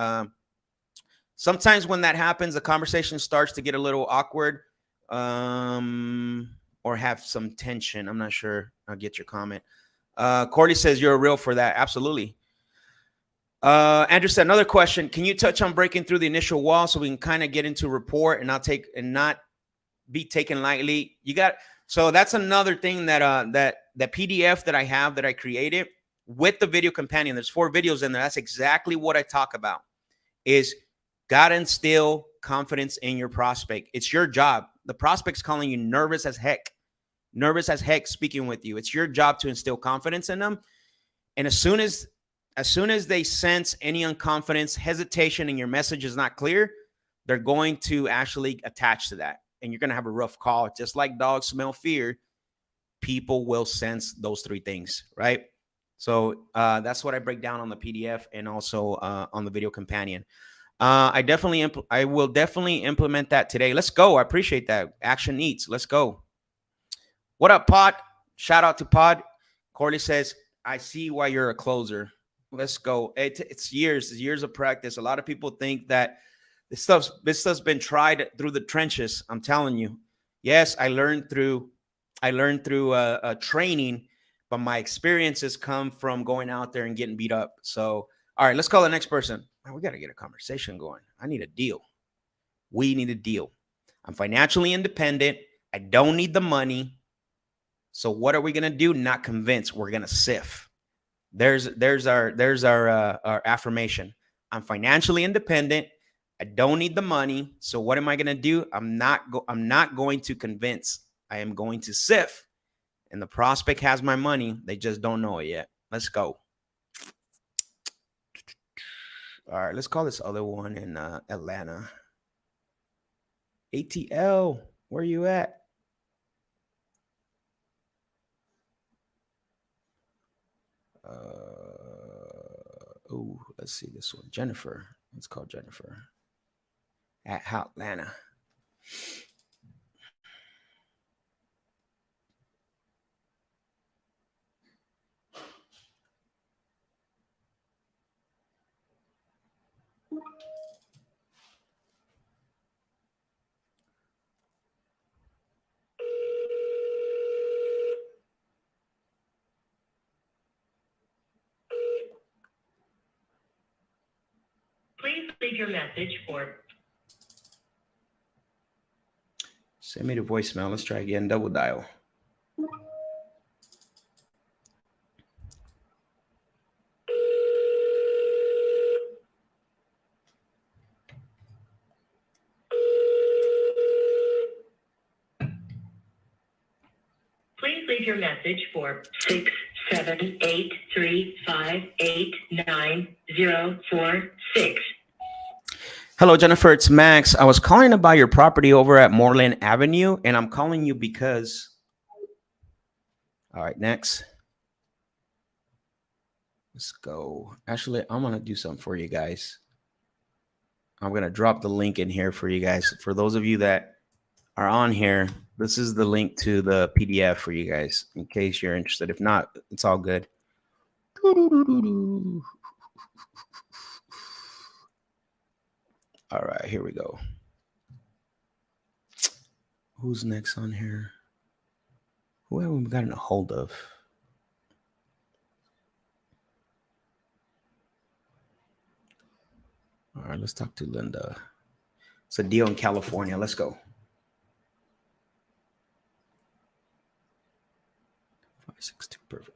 Sometimes when that happens, the conversation starts to get a little awkward or have some tension. I'm not sure. I'll get your comment. Cordy says, you're real for that. Absolutely. Andrew said, another question. Can you touch on breaking through the initial wall so we can kind of get into rapport and not be taken lightly? So that's another thing that PDF that I have that I created with the video companion. There's 4 videos in there. That's exactly what I talk about is gotta instill confidence in your prospect. It's your job. The prospect's calling you nervous as heck speaking with you. It's your job to instill confidence in them. And as soon as they sense any unconfidence, hesitation, and your message is not clear, they're going to actually attach to that. And you're going to have a rough call. Just like dogs smell fear, people will sense those 3 things, right? So that's what I break down on the PDF and also on the video companion. I will definitely implement that today. Let's go. I appreciate that. Action Eats. Let's go. What up, Pod? Shout out to Pod. Corley says, I see why you're a closer. Let's go. It's years of practice. A lot of people think that this stuff's been tried through the trenches. I'm telling you. Yes, I learned through training, but my experiences come from going out there and getting beat up. So, all right, let's call the next person. Man, we got to get a conversation going. I need a deal. We need a deal. I'm financially independent. I don't need the money. So what are we gonna do? Not convince. We're gonna sift. There's our affirmation. I'm financially independent. I don't need the money. So what am I gonna do? I'm not going to convince. I am going to sift. And the prospect has my money. They just don't know it yet. Let's go. All right, let's call this other one in Atlanta. ATL, where you at? Let's see this one. Jennifer. Let's call Jennifer at Atlanta. Please leave your message for. Send me the voicemail. Let's try again. Double dial. Please leave your message for 678-358-9046. Hello, Jennifer. It's Max. I was calling about your property over at Moreland Avenue, and I'm calling you because. All right, next. Let's go. Actually, I'm going to do something for you guys. I'm going to drop the link in here for you guys. For those of you that are on here, this is the link to the PDF for you guys in case you're interested. If not, it's all good. All right, here we go. Who's next on here? Who haven't we gotten a hold of? All right, let's talk to Linda. It's a deal in California. Let's go. 562, perfect.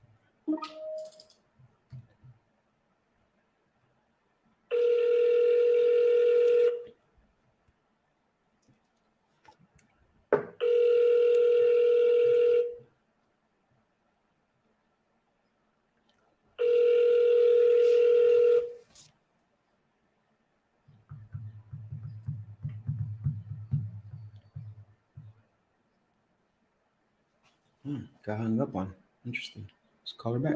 Got hung up on. Interesting. Let's call her back.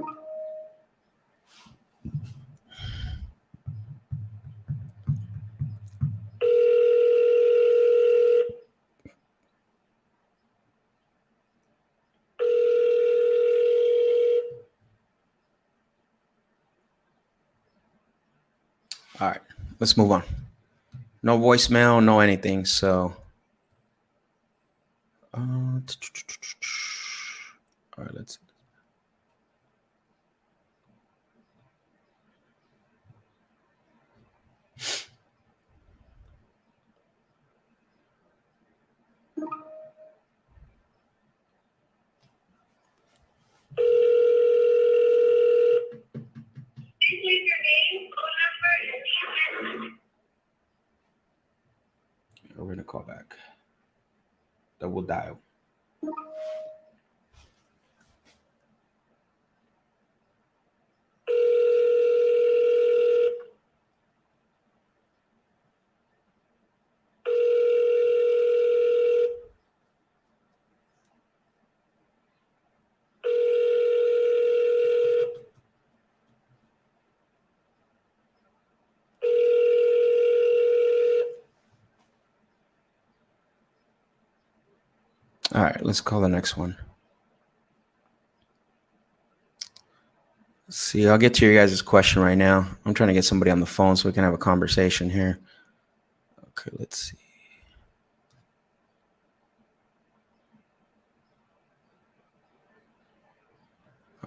All right, let's move on. No voicemail, no anything. So, all right, let's. We're going to call back. Double dial. All right, let's call the next one. Let's see, I'll get to your guys' question right now. I'm trying to get somebody on the phone so we can have a conversation here. Okay, let's see.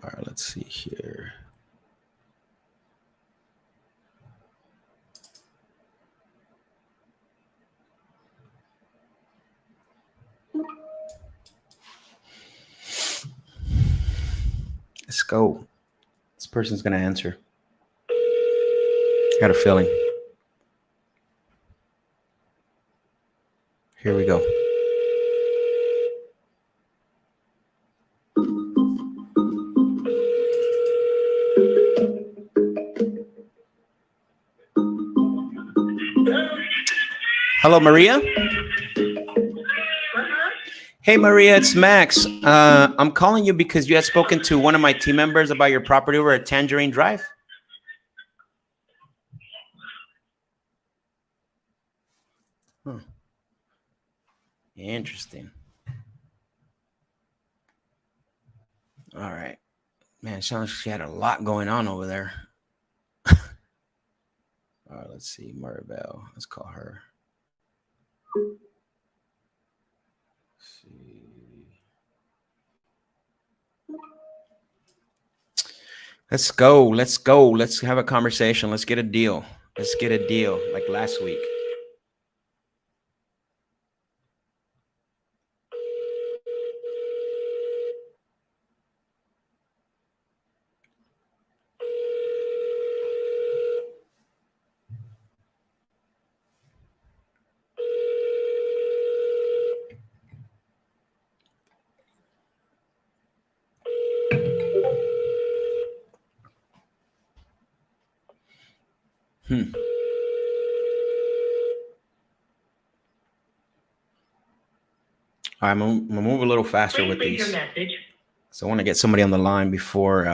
All right, let's see here. Let's go. This person's going to answer. Got a feeling. Here we go. Hello, Maria. Hey, Maria, it's Max. I'm calling you because you had spoken to one of my team members about your property over at Tangerine Drive. Huh. Interesting. All right. Man, it sounds like she had a lot going on over there. All right, let's see. Maribel. Let's call her. Let's see. Let's go. Let's go. Let's have a conversation. Let's get a deal. Let's get a deal like last week. I'm gonna move a little faster with these. So I want to get somebody on the line before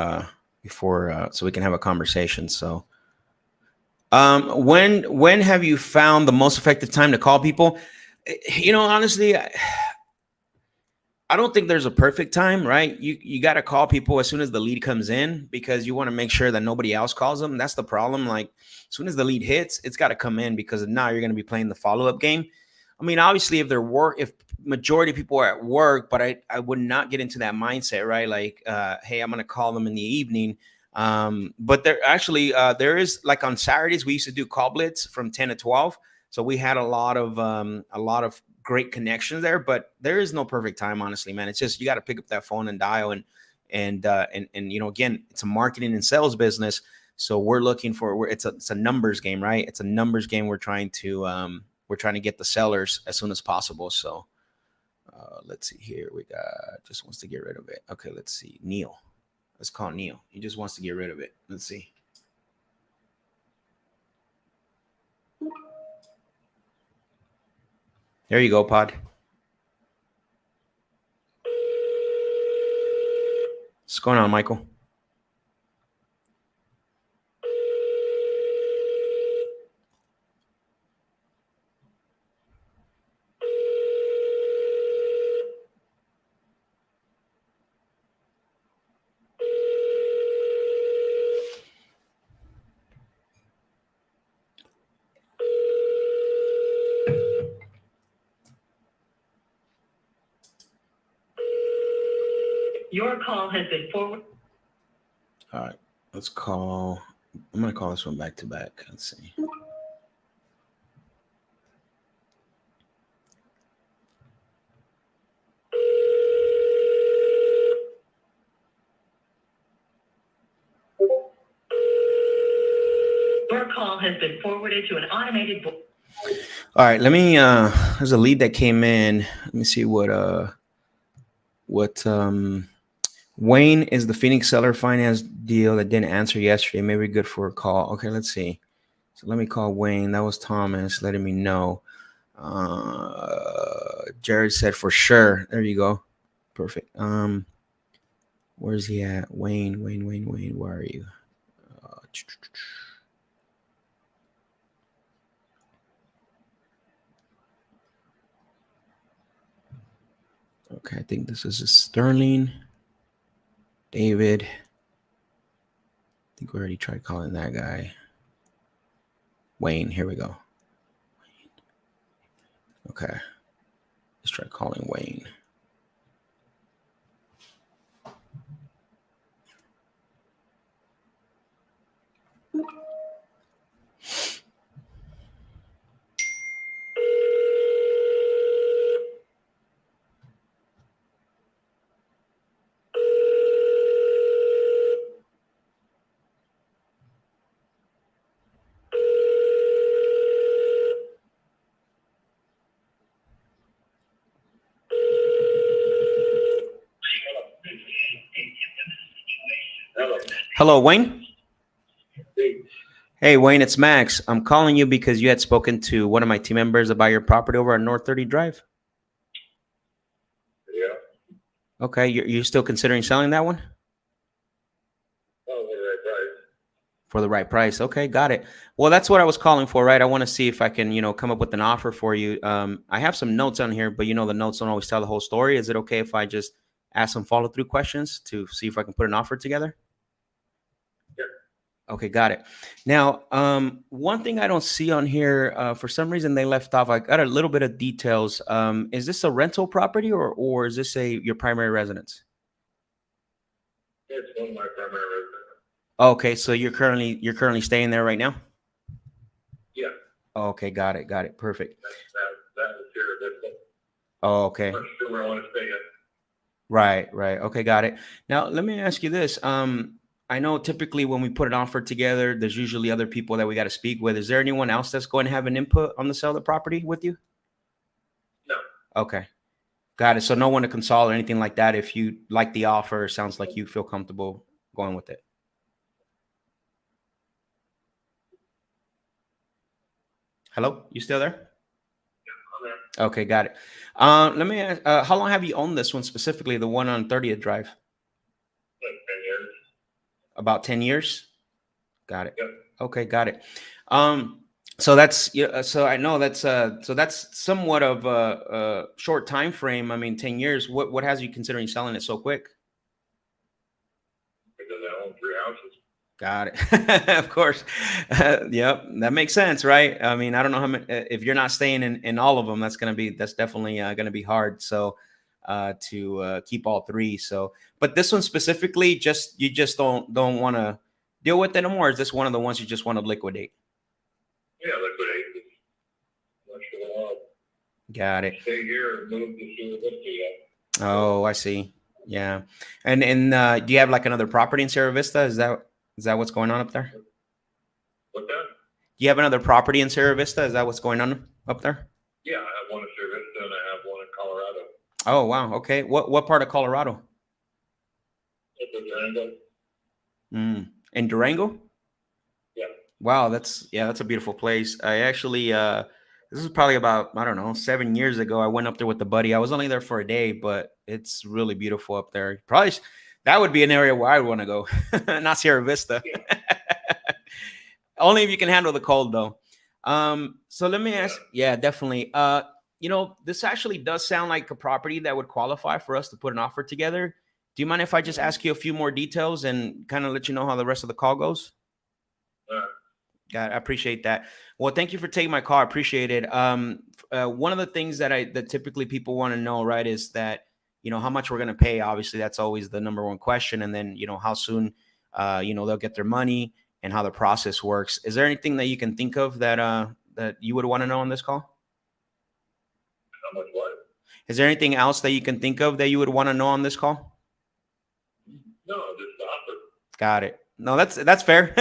so we can have a conversation. So when have you found the most effective time to call people? You know, honestly, I don't think there's a perfect time, right? You got to call people as soon as the lead comes in because you want to make sure that nobody else calls them. That's the problem. Like as soon as the lead hits, it's got to come in because now you're going to be playing the follow-up game. I mean, obviously, if majority of people are at work, but I would not get into that mindset, right? Like, hey, I'm going to call them in the evening. But there is like on Saturdays, we used to do call blitz from 10 to 12. So we had a lot of great connections there, but there is no perfect time, honestly, man. It's just you got to pick up that phone and dial and you know, again, it's a marketing and sales business. So we're looking for it's a numbers game, right? It's a numbers game. We're trying to get the sellers as soon as possible. So let's see here. We got just wants to get rid of it. Okay, let's see. Neil. Let's call Neil. He just wants to get rid of it. Let's see. There you go, Pod. What's going on, Michael? Your call has been forwarded. All right, let's call. I'm going to call this one back to back. Let's see. Your call has been forwarded to an automated voice. All right, let me there's a lead that came in. Let me see what Wayne is the Phoenix seller finance deal that didn't answer yesterday. Maybe good for a call. Okay, let's see. So let me call Wayne. That was Thomas letting me know. Jared said for sure. There you go. Perfect. Where's he at? Wayne, where are you? Okay, I think this is a Sterling. David. I think we already tried calling that guy. Wayne, here we go. Okay. Let's try calling Wayne. Hello, Wayne. Hey, Wayne, it's Max. I'm calling you because you had spoken to one of my team members about your property over on North 30 Drive. Yeah. Okay, you're still considering selling that one? Oh, the right price. For the right price. Okay, got it. Well, that's what I was calling for, right? I want to see if I can, come up with an offer for you. I have some notes on here, but the notes don't always tell the whole story. Is it okay if I just ask some follow-through questions to see if I can put an offer together? Okay, got it. Now, one thing I don't see on here, for some reason they left off. I got a little bit of details. Is this a rental property or is this your primary residence? It's one of my primary residents. Okay, so you're currently staying there right now? Yeah. Okay, got it, perfect. That was here a bit. Oh, okay, I'm not sure where I want to stay yet. right. Okay, got it. Now, let me ask you this. I know typically when we put an offer together, there's usually other people that we got to speak with. Is there anyone else that's going to have an input on the sale of the property with you? No. Okay. Got it. So no one to consult or anything like that. If you like the offer, sounds like you feel comfortable going with it. Hello? You still there? Yeah, I'm there. Okay, got it. Let me ask, how long have you owned this one specifically, the one on 30th Drive? Like 10 years. About 10 years? Got it. Yep. Okay, got it. So that's so I know that's somewhat of a short time frame. I mean, 10 years. What has you considering selling it so quick? Because I own 3 houses. Got it. Of course. Yep, that makes sense, right? I mean, I don't know how many, if you're not staying in all of them, that's definitely gonna be hard. So to keep all 3. So, but this one specifically, you just don't want to deal with it anymore. Is this one of the ones you just want to liquidate? Yeah, liquidate. Not sure I'll Got it. stay here and move to Chula Vista yet. Oh, I see. Yeah. And do you have like another property in Sierra Vista? Is that what's going on up there? What's that? Do you have another property in Sierra Vista? Is that what's going on up there? Yeah, I have one in Chula Vista and I have one in Colorado. Oh, wow. Okay. What part of Colorado? It's a Durango. In Durango? Yeah. Wow, that's a beautiful place. I actually this is probably about, I don't know, 7 years ago. I went up there with a buddy. I was only there for a day, but it's really beautiful up there. Probably that would be an area where I would want to go. Not Sierra Vista. Yeah. Only if you can handle the cold though. So let me ask, yeah, definitely. This actually does sound like a property that would qualify for us to put an offer together. Do you mind if I just ask you a few more details and kind of let you know how the rest of the call goes? God, I appreciate that. Well, thank you for taking my call. I appreciate it. One of the things that typically people want to know, right, is that, how much we're going to pay. Obviously, that's always the number one question. And then, how soon, they'll get their money and how the process works. Is there anything that you can think of that you would want to know on this call? How much what? Is there anything else that you can think of that you would want to know on this call? No, just the offer. Got it. No, that's fair.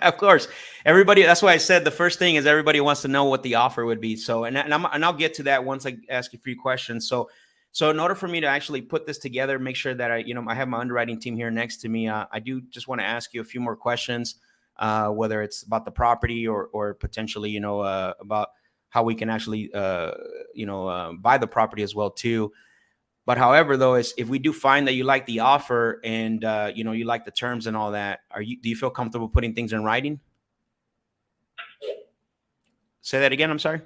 Of course, everybody. That's why I said the first thing is everybody wants to know what the offer would be. So, and I'll get to that once I ask you 3 questions. So in order for me to actually put this together, make sure that I have my underwriting team here next to me. I do just want to ask you a few more questions, whether it's about the property or potentially, about how we can actually, buy the property as well too. But however, though, is if we do find that you like the offer and you like the terms and all that, do you feel comfortable putting things in writing? Yeah. Say that again. I'm sorry.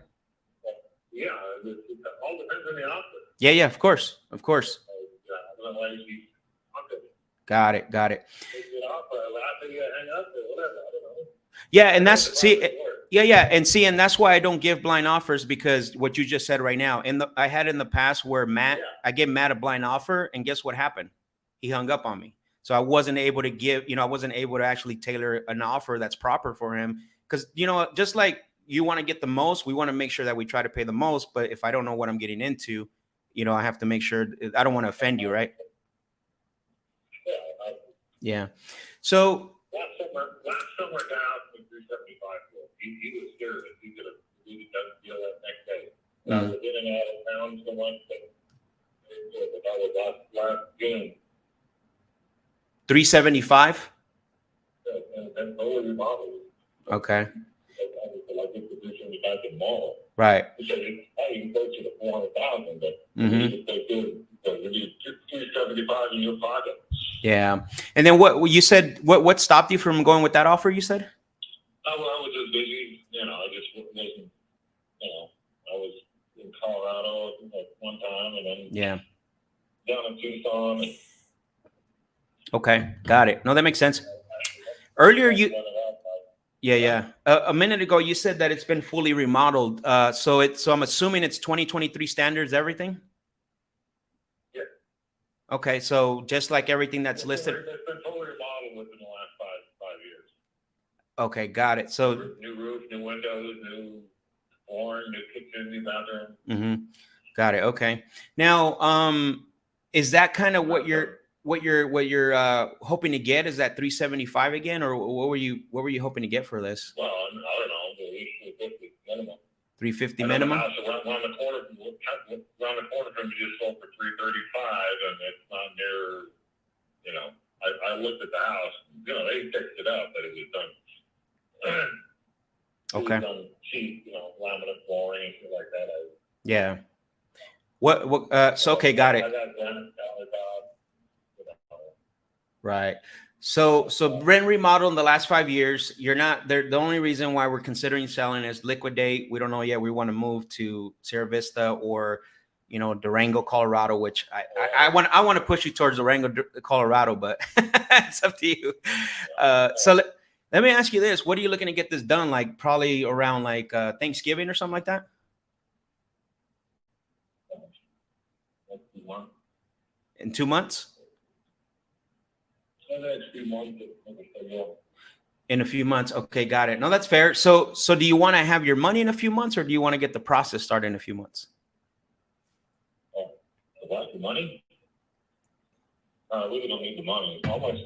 Yeah, it all depends on the offer. Yeah, yeah, of course, of course. Otherwise, you Got it, got it. take it off, or after you hang up, or whatever. I don't know. Yeah, and that's see, It works. yeah, yeah, and see, and that's why I don't give blind offers, because what you just said right now. I had in the past where Matt, Yeah. I gave Matt a blind offer, and guess what happened? He hung up on me. So I wasn't able to give, I wasn't able to actually tailor an offer that's proper for him. Because just like you want to get the most, we want to make sure that we try to pay the most. But if I don't know what I'm getting into, I have to make sure I don't want to offend you, right? Yeah, Yeah. So last summer down from 375. He was scared that he could have really done the deal that next day. I was in and out of town so much but that was last June. 375. And totally remodeled. Okay. I was like this position we got the mall. Right. Because I even go to the 400,000, but Mhm. they do. We need 375 in your pocket. Yeah. And then what you said? What stopped you from going with that offer? You said. I was just busy. I just wasn't. I was in Colorado at one time, and then Yeah. down in Tucson. And Okay. Got it. No, that makes sense. Earlier, yeah. A minute ago, you said that it's been fully remodeled. So I'm assuming it's 2023 standards, everything. Yeah. Okay. So just like everything that's listed. It's been totally remodeled within the last five years. Okay. Got it. So. New roof, new windows, new flooring, new kitchen, new bathroom. Mm-hmm. Got it. Okay. Now, is that kind of what you're hoping to get? Is that 375 again, or what were you hoping to get for this? Well, I don't know. But we should get the minimum. 350 I know minimum. the house around the corner from you just sold for 335, and it's not near. I looked at the house. They fixed it up, but it was done. Okay. It was done cheap, laminate flooring and shit like that. Yeah. What? So okay, got it. I got granite countertop. Right. So rent remodel in the last 5 years, you're not there. The only reason why we're considering selling is liquidate. We don't know yet. We want to move to Sierra Vista or, Durango, Colorado, which I want to push you towards Durango, Colorado, but it's up to you. So let me ask you this. What are you looking to get this done? Like probably around like Thanksgiving or something like that? In 2 months? In a few months. Okay, got it. No, that's fair. So do you want to have your money in a few months, or do you want to get the process started in a few months? About the money? I really don't need the money. How much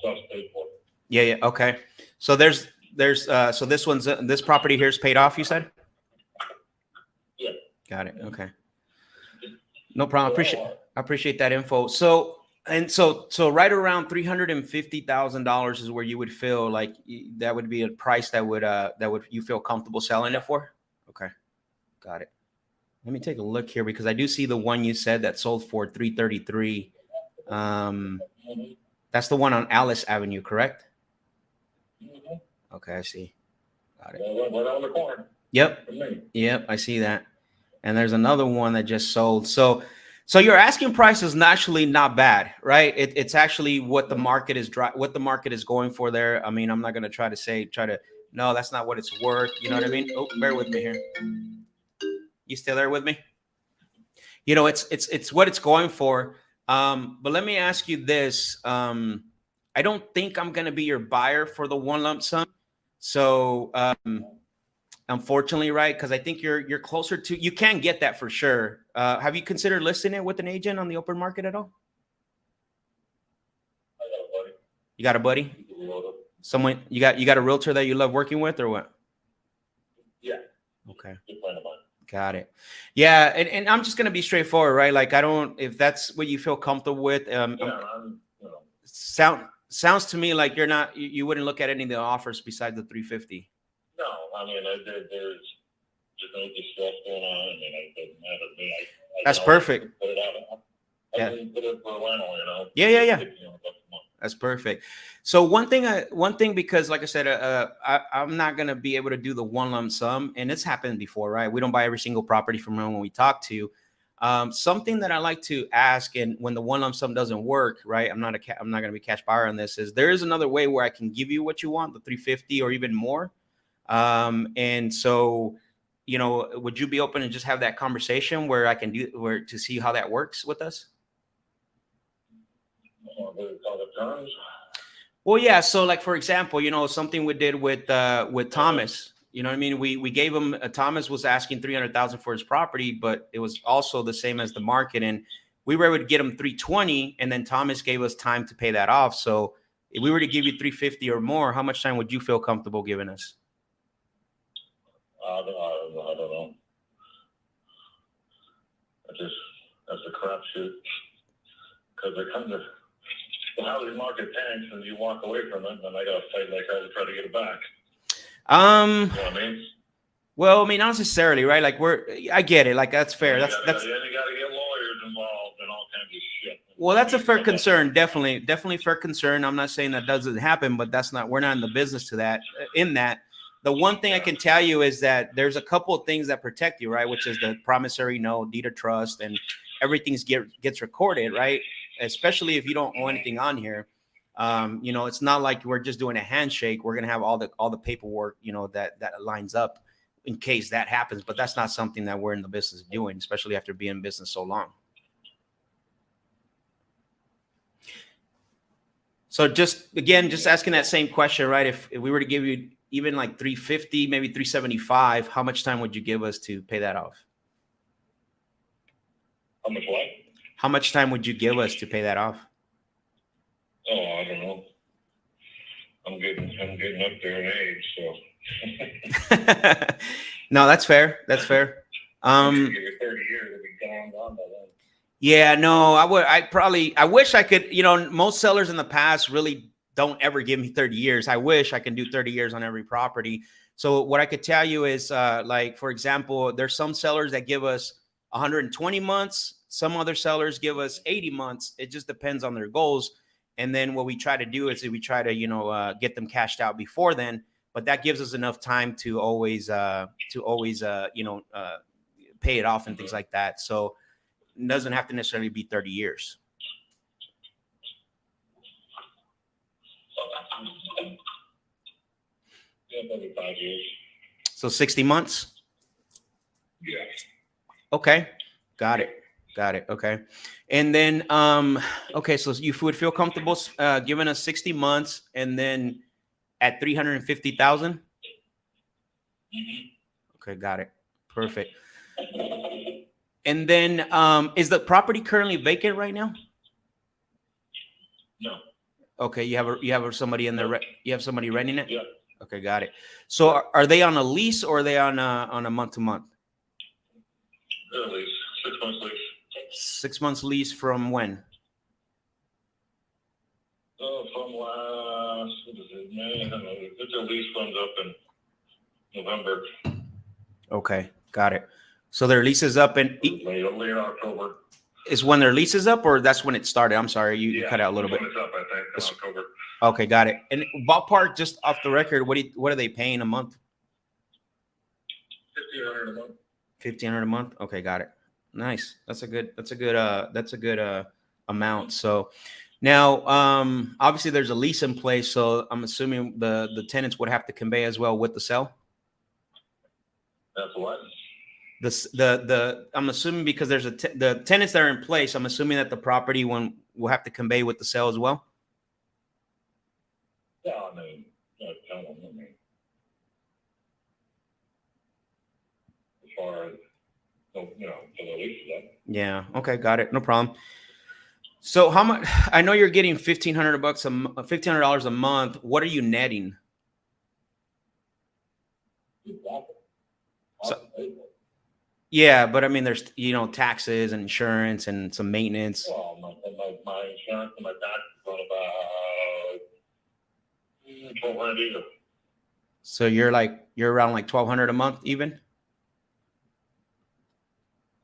stuff's paid for? Yeah. Okay. So there's so this property here is paid off, you said? Yeah. Got it. Okay. No problem. I appreciate that info. So right around $350,000 is where you would feel like that would be a price that would you feel comfortable selling it for? Okay. Got it. Let me take a look here because I do see the one you said that sold for 333. That's the one on Alice Avenue, correct? Okay, I see. Got it. Right on the corner. Yep, I see that. And there's another one that just sold. So your asking price is actually not bad, right? It's actually what the market is going for there. I mean, I'm not gonna try to no, that's not what it's worth. You know what I mean? Oh, bear with me here. You still there with me? It's what it's going for. But let me ask you this. I don't think I'm gonna be your buyer for the one lump sum. So unfortunately, right? Because I think you're closer to, you can get that for sure. Have you considered listing it with an agent on the open market at all? I got a buddy. You got a buddy? Someone you got a realtor that you love working with or what? Yeah. Okay. Good friend of mine. Got it. Yeah, and I'm just gonna be straightforward, right? Like if that's what you feel comfortable with, sounds to me like you wouldn't look at any of the offers besides the 350. No, I mean there's no distress going on. I mean, it doesn't matter to me. That's perfect. Put it out. I can put it for a rental, Yeah. That's perfect. So one thing, because like I said, I'm not going to be able to do the one lump sum, and it's happened before, right? We don't buy every single property from anyone we talk to. Something that I like to ask, and when the one lump sum doesn't work, right? I'm not going to be cash buyer on this. Is there is another way where I can give you what you want, the 350 or even more? And so, you know, would you be open to just have that conversation where I can where to see how that works with us? What do you call the terms? Well, yeah. So, like for example, you know, something we did with Thomas. You know what I mean? We gave him Thomas was asking 300,000 for his property, but it was also the same as the market, and we were able to get him 320, and then Thomas gave us time to pay that off. So, if we were to give you 350 or more, how much time would you feel comfortable giving us? I don't know. That's a crapshoot. Because it comes to the housing market tanks and you walk away from it, and I got to fight like hell to try to get it back. You know what I mean? Well, I mean, not necessarily, right? Like I get it. Like that's fair. That's you got to get lawyers involved and all kinds of shit. Well, that's a fair concern. Definitely fair concern. I'm not saying that doesn't happen, but we're not in the business to that. In that, the one thing I can tell you is that there's a couple of things that protect you, right? Which is the promissory note, deed of trust, and everything gets recorded, right? Especially if you don't owe anything on here. You know, it's not like we're just doing a handshake. We're gonna have all the paperwork, you know, that lines up in case that happens. But that's not something that we're in the business of doing, especially after being in business so long. So just asking that same question, right? If we were to give you even like 350, maybe 375, how much time would you give us to pay that off? How much what? How much time would you give us to pay that off? Oh, I don't know. I'm getting up there in age, so. No, that's fair. That's fair. Give you 30 years, it'll be gone by then. Yeah, no, I wish I could, you know, most sellers in the past really don't ever give me 30 years. I wish I can do 30 years on every property. So what I could tell you is like, for example, there's some sellers that give us 120 months. Some other sellers give us 80 months. It just depends on their goals. And then what we try to do is we try to, you know, get them cashed out before then. But that gives us enough time to always you know, pay it off and things like that. So it doesn't have to necessarily be 30 years. Yeah, maybe 5 years. So 60 months? Yeah. Okay. Got it. Okay. And then, okay, so you would feel comfortable giving us 60 months and then at 350,000? Mm-hmm. Okay, got it. Perfect. And then, is the property currently vacant right now? No. Okay, you have somebody in there. You have somebody renting it? Yeah. Okay, got it. So are they on a lease or are they on a month-to-month? Lease, 6 months lease. 6 months lease from when? From last, what is it, May? I don't know. The lease runs up in November. Okay, got it. So their lease is up in Late October. is when their lease is up, or that's when it started? I'm sorry, you cut out a little bit. It's up, I think, in October. Okay, got it. And ballpark, just off the record, what are they paying a month? $1,500 a month. $1,500 a month. Okay, got it. Nice. That's a good amount. So now, obviously, there's a lease in place, so I'm assuming the tenants would have to convey as well with the sale. That's what? I'm assuming because there's the tenants that are in place. I'm assuming that the property one will have to convey with the sale as well. Yeah, I mean, tell them. I mean, as far as for the lease up. Yeah. Okay. Got it. No problem. So how much? I know you're getting $1,500 a month. What are you netting? So, yeah, but I mean, there's taxes and insurance and some maintenance. Well, my insurance and my taxes on about $1,200 either. So you're around like $1,200 a month even.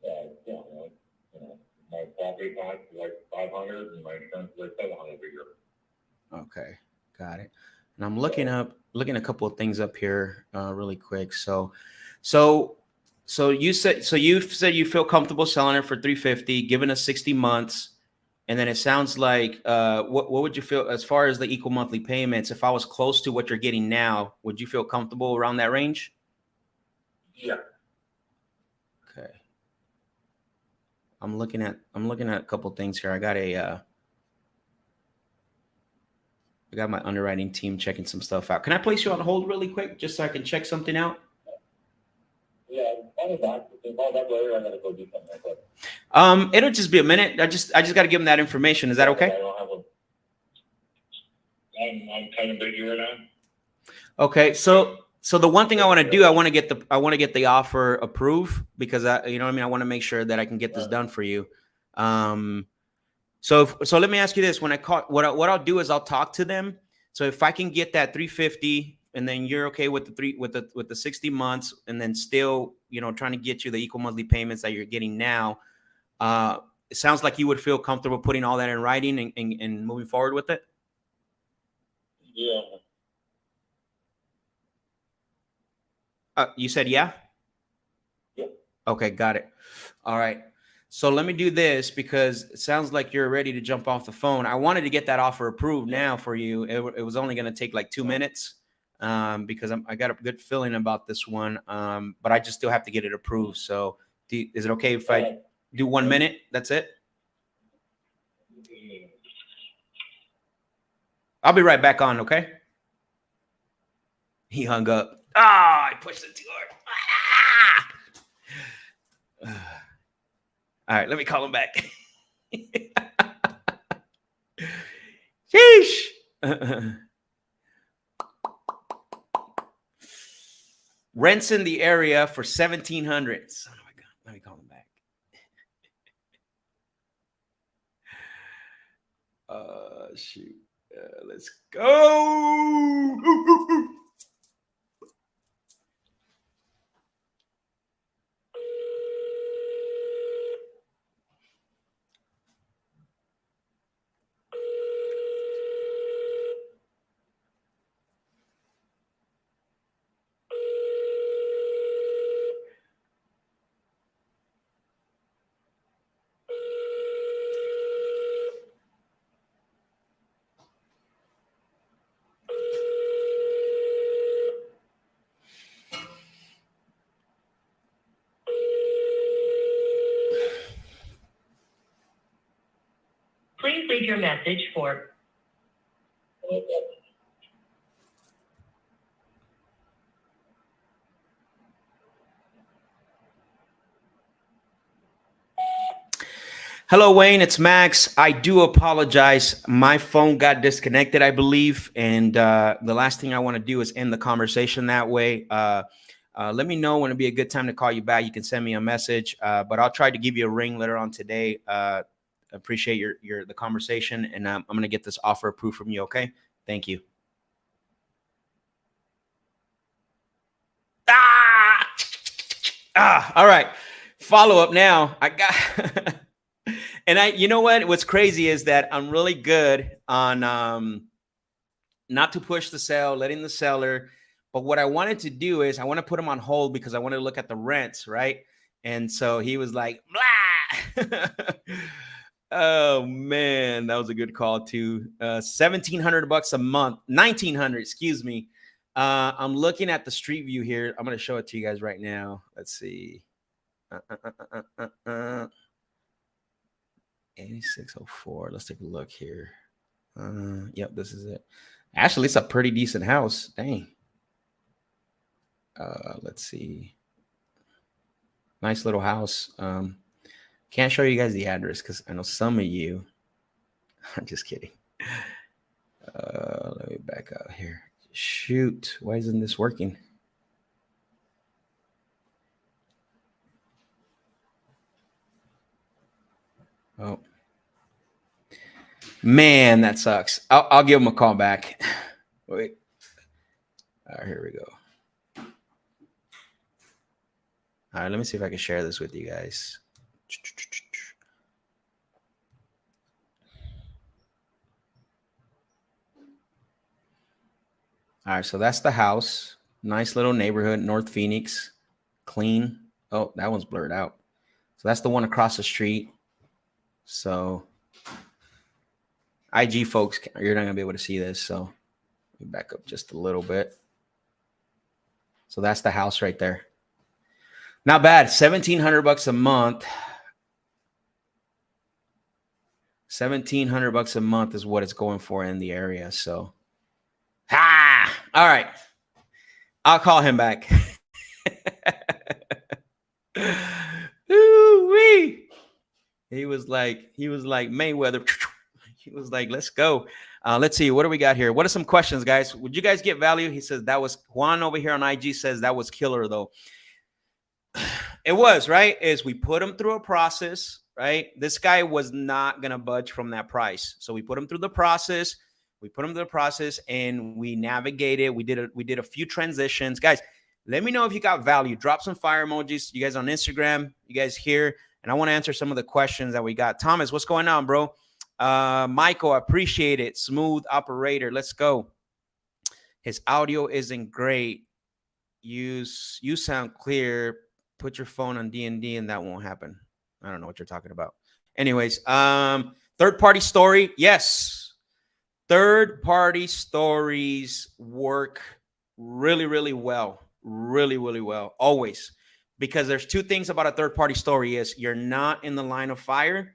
Yeah, my property tax is like $500 and my insurance is like $700 a year. Okay, got it. And I'm looking a couple of things up here really quick. So So you said you feel comfortable selling it for 350, given us 60 months, and then it sounds like what would you feel as far as the equal monthly payments? If I was close to what you're getting now, would you feel comfortable around that range? Yeah. Okay. I'm looking at a couple things here. I got my underwriting team checking some stuff out. Can I place you on hold really quick just so I can check something out? Yeah, call me back. If you call back later, I gotta go do something like that. It'll just be a minute. I just got to give them that information. Is that I okay? don't have a. I'm kind of busy right now. Okay. So the one thing I want to do, I want to get the offer approved because you know what I mean. I want to make sure that I can get this done for you. So let me ask you this: when I call, what I'll do is I'll talk to them. So if I can get that 350, and then you're okay with the 60 months, and then still, you know, trying to get you the equal monthly payments that you're getting now, it sounds like you would feel comfortable putting all that in writing and moving forward with it. Yeah. You said yeah? Yep. Okay, got it. All right. So let me do this because it sounds like you're ready to jump off the phone. I wanted to get that offer approved now for you. It was only going to take like 2 minutes because I got a good feeling about this one, but I just still have to get it approved. So is it okay if I do 1 minute? That's it? I'll be right back on, okay? He hung up. I pushed it too hard. All right, let me call him back. Sheesh. Rents in the area for $1,700. Oh my God, let me call him back. Shoot. Let's go. Please leave your message for Hello, Wayne. It's Max. I do apologize. My phone got disconnected, I believe. And the last thing I want to do is end the conversation that way. Let me know when it'd be a good time to call you back. You can send me a message, but I'll try to give you a ring later on today. Appreciate the conversation, and I'm going to get this offer approved from you. Okay. Thank you. All right. Follow up now. I got, and you know what? What's crazy is that I'm really good on not to push the sale, letting the seller. But what I wanted to do is I want to put him on hold because I want to look at the rents, right? And so he was like, blah. Oh man, that was a good call too. $1,700 a month, 1,900, excuse me. I'm looking at the street view here. I'm going to show it to you guys right now. Let's see. 8604. Let's take a look here. Yep, this is it. Actually, it's a pretty decent house. Dang. Let's see. Nice little house. Can't show you guys the address because I know some of you. I'm just kidding. Let me back out here. Shoot, why isn't this working? Oh, man, that sucks. I'll give him a call back. Wait. All right, here we go. All right, let me see if I can share this with you guys. All right, so that's the house. Nice little neighborhood, North Phoenix. Clean, Oh, that one's blurred out. So that's the one across the street. So IG folks, you're not gonna be able to see this. So let me back up just a little bit. So that's the house right there. Not bad. $1,700 a month. $1,700 a month is what it's going for in the area. So, all right. I'll call him back. Ooh-wee. He was like Mayweather. He was like, let's go. Let's see. What do we got here? What are some questions, guys? Would you guys get value? He says that was Juan over here on IG says that was killer, though. It was, right? Is we put him through a process, right? This guy was not going to budge from that price. So we put him through the process. And we navigated. We did a few transitions. Guys, let me know if you got value. Drop some fire emojis. You guys on Instagram, you guys here. And I want to answer some of the questions that we got. Thomas, what's going on, bro? Michael, I appreciate it. Smooth operator. Let's go. His audio isn't great. You sound clear. Put your phone on D&D and that won't happen. I don't know what you're talking about. Anyways, third-party story. Yes. Third-party stories work really, really well. Really, really well. Always. Because there's two things about a third-party story is you're not in the line of fire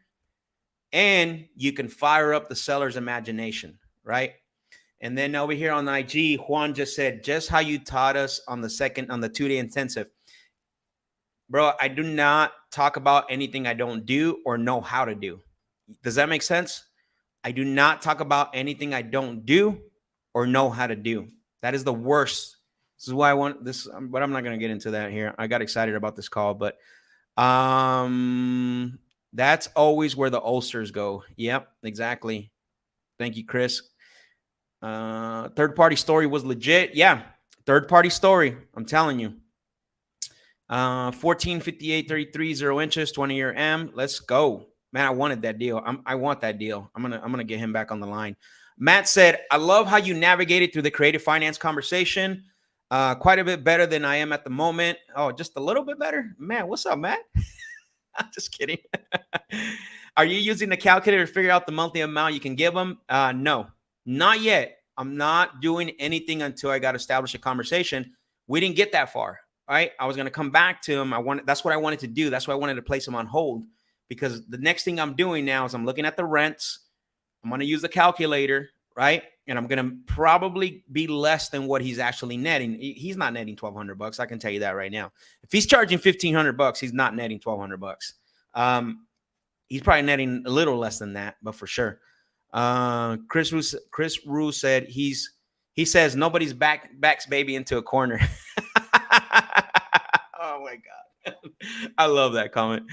and you can fire up the seller's imagination, right? And then over here on IG, Juan just said, just how you taught us on the 2-day intensive. Bro, I do not talk about anything I don't do or know how to do. Does that make sense? I do not talk about anything I don't do or know how to do. That is the worst. This is why I want this, but I'm not going to get into that here. I got excited about this call, but that's always where the ulcers go. Yep, exactly. Thank you, Chris. Third-party story was legit. Yeah, third-party story. I'm telling you. 1458.33 0 inches, 20-year M. Let's go, man. I wanted that deal. I want that deal. I'm gonna get him back on the line. Matt said, "I love how you navigated through the creative finance conversation. Quite a bit better than I am at the moment. Oh, just a little bit better, man. What's up, Matt? I'm just kidding. Are you using the calculator to figure out the monthly amount you can give them? No, not yet. I'm not doing anything until I got established a conversation. We didn't get that far." Right, I was going to come back to him. That's what I wanted to do. That's why I wanted to place him on hold, because the next thing I'm doing now is I'm looking at the rents. I'm going to use the calculator, right? And I'm going to probably be less than what he's actually netting. He's not netting $1,200. I can tell you that right now. If he's charging $1,500, he's not netting $1,200. He's probably netting a little less than that, but for sure. Chris Rue said he says nobody's backs baby into a corner. Oh my God. I love that comment.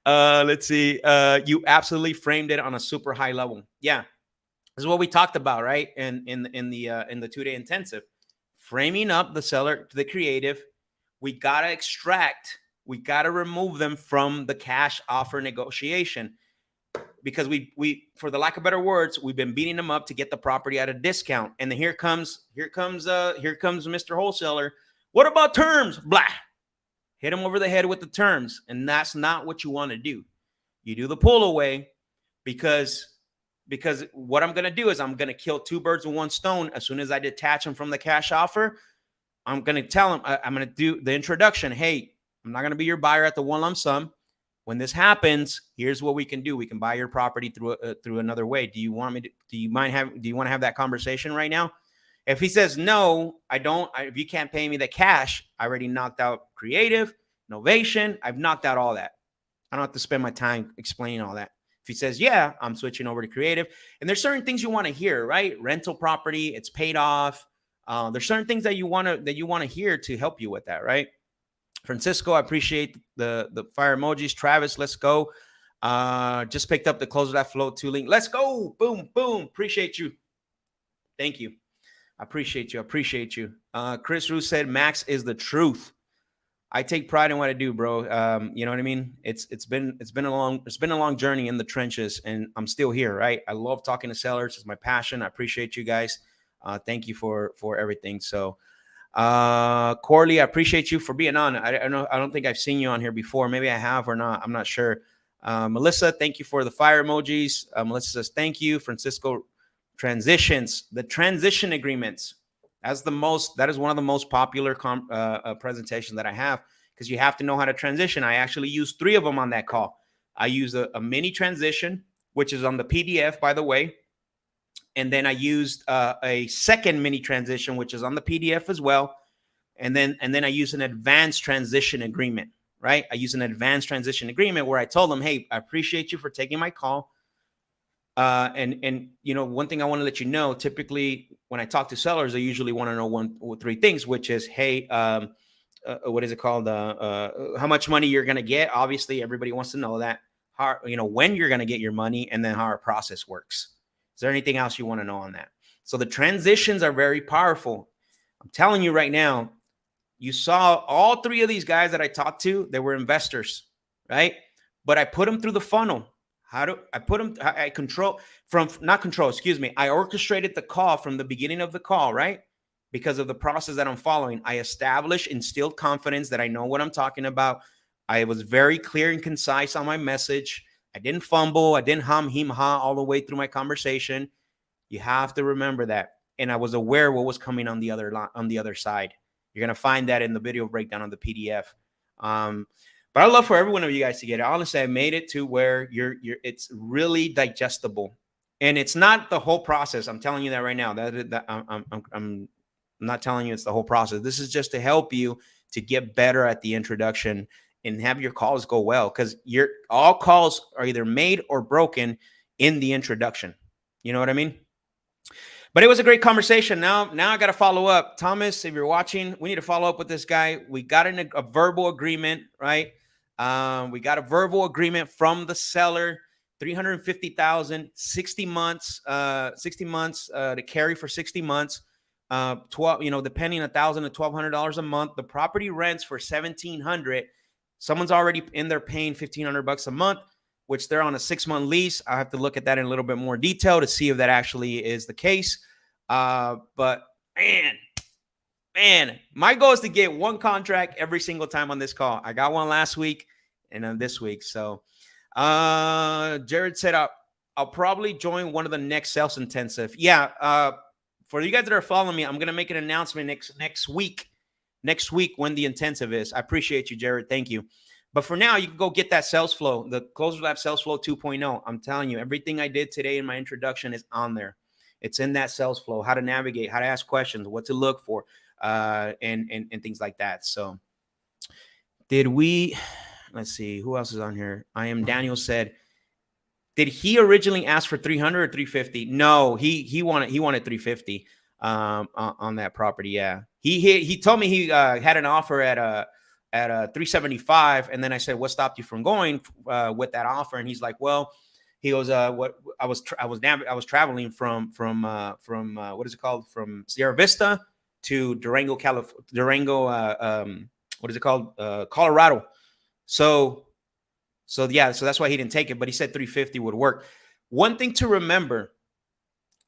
Let's see. You absolutely framed it on a super high level. Yeah. This is what we talked about, right? In the 2-day intensive. Framing up the seller to the creative. We got to extract, we got to remove them from the cash offer negotiation. Because we for the lack of better words, we've been beating them up to get the property at a discount. And then here comes Mr. Wholesaler. What about terms? Blah. Hit him over the head with the terms. And that's not what you want to do. You do the pull away because what I'm going to do is I'm going to kill two birds with one stone. As soon as I detach him from the cash offer, I'm going to tell him, I'm going to do the introduction. Hey, I'm not going to be your buyer at the one lump sum. When this happens, here's what we can do. We can buy your property through another way. Do you want to have that conversation right now? If he says, no, I don't, if you can't pay me the cash, I already knocked out creative, innovation. I've knocked out all that. I don't have to spend my time explaining all that. If he says, yeah, I'm switching over to creative. And there's certain things you want to hear, right? Rental property, it's paid off. There's certain things that you want to hear to help you with that, right? Francisco, I appreciate the fire emojis. Travis, let's go. Just picked up the Close of That Flow 2 link. Let's go. Boom, boom. Appreciate you. Thank you. I appreciate you. Chris Roos said, Max is the truth. I take pride in what I do, bro. You know what I mean? It's been a long journey in the trenches, and I'm still here, right? I love talking to sellers. It's my passion. I appreciate you guys. Thank you for everything. So Corley, I appreciate you for being on. I don't think I've seen you on here before. Maybe I have or not. I'm not sure. Melissa, thank you for the fire emojis. Melissa says thank you. Francisco, transitions, the transition agreements. That is one of the most popular presentations that I have, because you have to know how to transition. I actually used 3 of them on that call. I used a mini transition, which is on the PDF, by the way. And then I used a second mini transition, which is on the PDF as well. And then I used an advanced transition agreement, right? I used an advanced transition agreement where I told them, hey, I appreciate you for taking my call. And you know, one thing I want to let you know, typically when I talk to sellers, they usually want to know 1 or 3 things, which is, hey, what is it called? How much money you're going to get. Obviously, everybody wants to know that. How, you know, when you're going to get your money, and then how our process works. Is there anything else you want to know on that? So the transitions are very powerful. I'm telling you right now, you saw all 3 of these guys that I talked to, they were investors, right? But I put them through the funnel. How do I put them? I orchestrated the call from the beginning of the call, right? Because of the process that I'm following. I established, instilled confidence that I know what I'm talking about. I was very clear and concise on my message. I didn't fumble. I didn't hum, him, ha all the way through my conversation. You have to remember that. And I was aware what was coming on the other side. You're going to find that in the video breakdown on the PDF. But I'd love for every one of you guys to get it. Honestly, I made it to where it's really digestible. And it's not the whole process. I'm telling you that right now. I'm not telling you it's the whole process. This is just to help you to get better at the introduction and have your calls go well, because all calls are either made or broken in the introduction. You know what I mean? But it was a great conversation. Now I got to follow up. Thomas, if you're watching, we need to follow up with this guy. We got a verbal agreement, right? We got a verbal agreement from the seller, $350,000, 60 months to carry for 60 months. 12, you know, depending $1,000 to $1,200 a month. The property rents for $1,700. Someone's already in there paying $1,500 a month, which they're on a 6-month lease. I have to look at that in a little bit more detail to see if that actually is the case. But man, my goal is to get 1 contract every single time on this call. I got 1 last week and then this week. So Jared said, I'll probably join one of the next sales intensive. Yeah. For you guys that are following me, I'm going to make an announcement next week when the intensive is. I appreciate you, Jared. Thank you. But for now, you can go get that sales flow, the Closer Lab Sales Flow 2.0. I'm telling you, everything I did today in my introduction is on there. It's in that sales flow, how to navigate, how to ask questions, what to look for, and things like that. So let's see, who else is on here? Daniel said, did he originally ask for 300 or 350? No, he wanted 350 on that property. Yeah. He told me he had an offer at 375, and then I said, what stopped you from going with that offer? And he's like, well, he goes, what I was traveling from what is it called, from Sierra Vista to Durango, what is it called, Colorado. So that's why he didn't take it, but he said 350 would work. One thing to remember,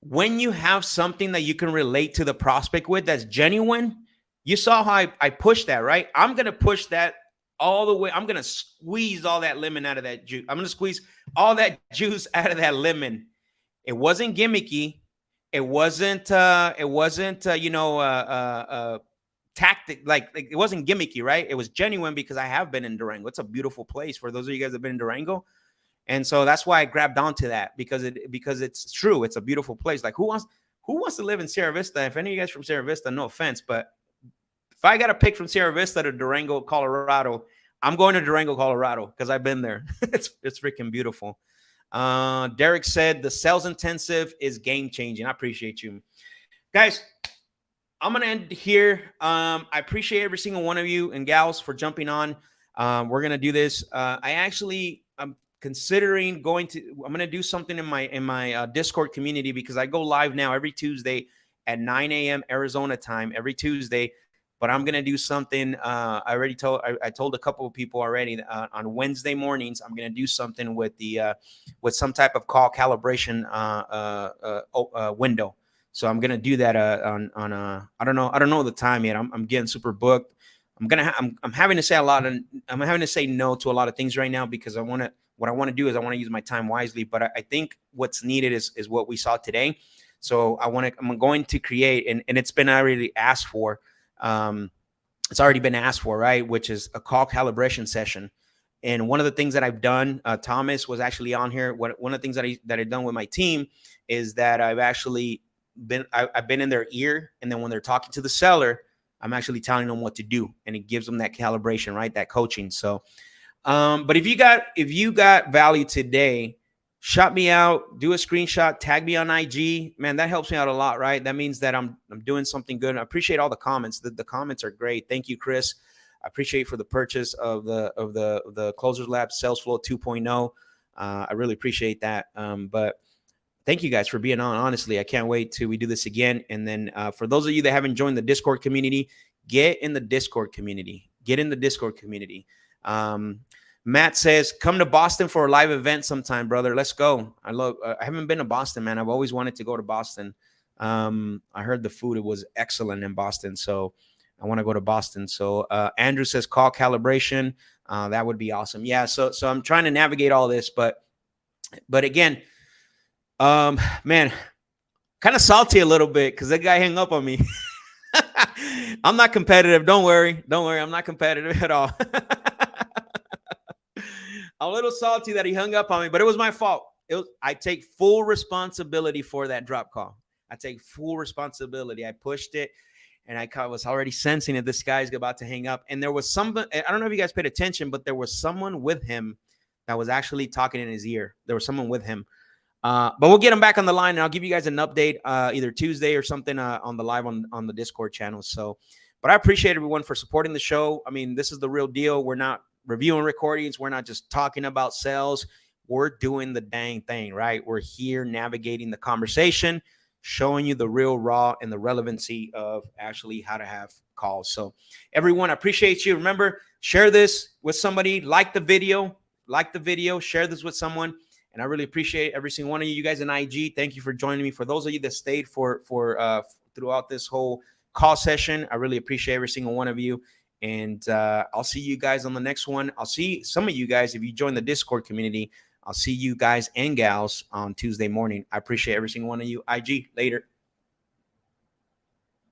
when you have something that you can relate to the prospect with that's genuine, you saw how I pushed that, right? I'm going to push that all the way. I'm going to squeeze all that lemon out of that juice. I'm going to squeeze all that juice out of that lemon. It wasn't gimmicky. It wasn't tactic. Like it wasn't gimmicky, right? It was genuine because I have been in Durango. It's a beautiful place for those of you guys that have been in Durango. And so that's why I grabbed onto that, because it's true. It's a beautiful place. Like who wants to live in Sierra Vista? If any of you guys from Sierra Vista, no offense, but if I got to pick from Sierra Vista to Durango, Colorado, I'm going to Durango, Colorado, because I've been there. It's freaking beautiful. Derek said the sales intensive is game changing. I appreciate you guys. I'm going to end here. I appreciate every single one of you and gals for jumping on. We're going to do this. I'm considering I'm going to do something in my Discord community, because I go live now every Tuesday at 9 a.m. Arizona time every Tuesday. But I'm going to do something. I told a couple of people already on Wednesday mornings. I'm going to do something with some type of call calibration window. So I'm gonna do that on I don't know the time yet. I'm getting super booked. I'm having to say I'm having to say no to a lot of things right now because what I want to do is I want to use my time wisely. But I think what's needed is what we saw today. So I'm going to create, and it's been already asked for. It's already been asked for, right? Which is a call calibration session. And one of the things that I've done, Thomas was actually on here. One of the things that I've done with my team is that I've actually I've been in their ear, and then when they're talking to the seller, I'm actually telling them what to do, and it gives them that calibration, right? That coaching. So, but if you got value today, shout me out, do a screenshot, tag me on IG, man. That helps me out a lot, right? That means that I'm doing something good. And I appreciate all the comments. The comments are great. Thank you, Chris. I appreciate for the purchase of the Closers Lab Sales Flow 2.0. I really appreciate that. But thank you guys for being on. Honestly, I can't wait till we do this again. And then for those of you that haven't joined the Discord community, get in the Discord community. Get in the Discord community. Matt says, come to Boston for a live event sometime, brother. Let's go. I haven't been to Boston, man. I've always wanted to go to Boston. I heard the food, it was excellent in Boston. So I want to go to Boston. So Andrew says, call calibration. That would be awesome. Yeah. So I'm trying to navigate all this, but again, man, kind of salty a little bit because that guy hung up on me. I'm not competitive. Don't worry. I'm not competitive at all. I'm a little salty that he hung up on me, but it was my fault. I take full responsibility for that drop call. I take full responsibility. I pushed it, and I was already sensing that this guy's about to hang up. And there was somebody, I don't know if you guys paid attention, but there was someone with him that was actually talking in his ear. There was someone with him. But we'll get him back on the line, and I'll give you guys an update either Tuesday or something on the live on the Discord channel. So, but I appreciate everyone for supporting the show. I mean, this is the real deal. We're not reviewing recordings. We're not just talking about sales. We're doing the dang thing, right? We're here navigating the conversation, showing you the real raw and the relevancy of actually how to have calls. So everyone, I appreciate you. Remember, share this with somebody, like the video, share this with someone. And I really appreciate every single one of you. You guys in IG, thank you for joining me. For those of you that stayed for throughout this whole call session, I really appreciate every single one of you. And I'll see you guys on the next one. I'll see some of you guys, if you join the Discord community, I'll see you guys and gals on Tuesday morning. I appreciate every single one of you. IG, later.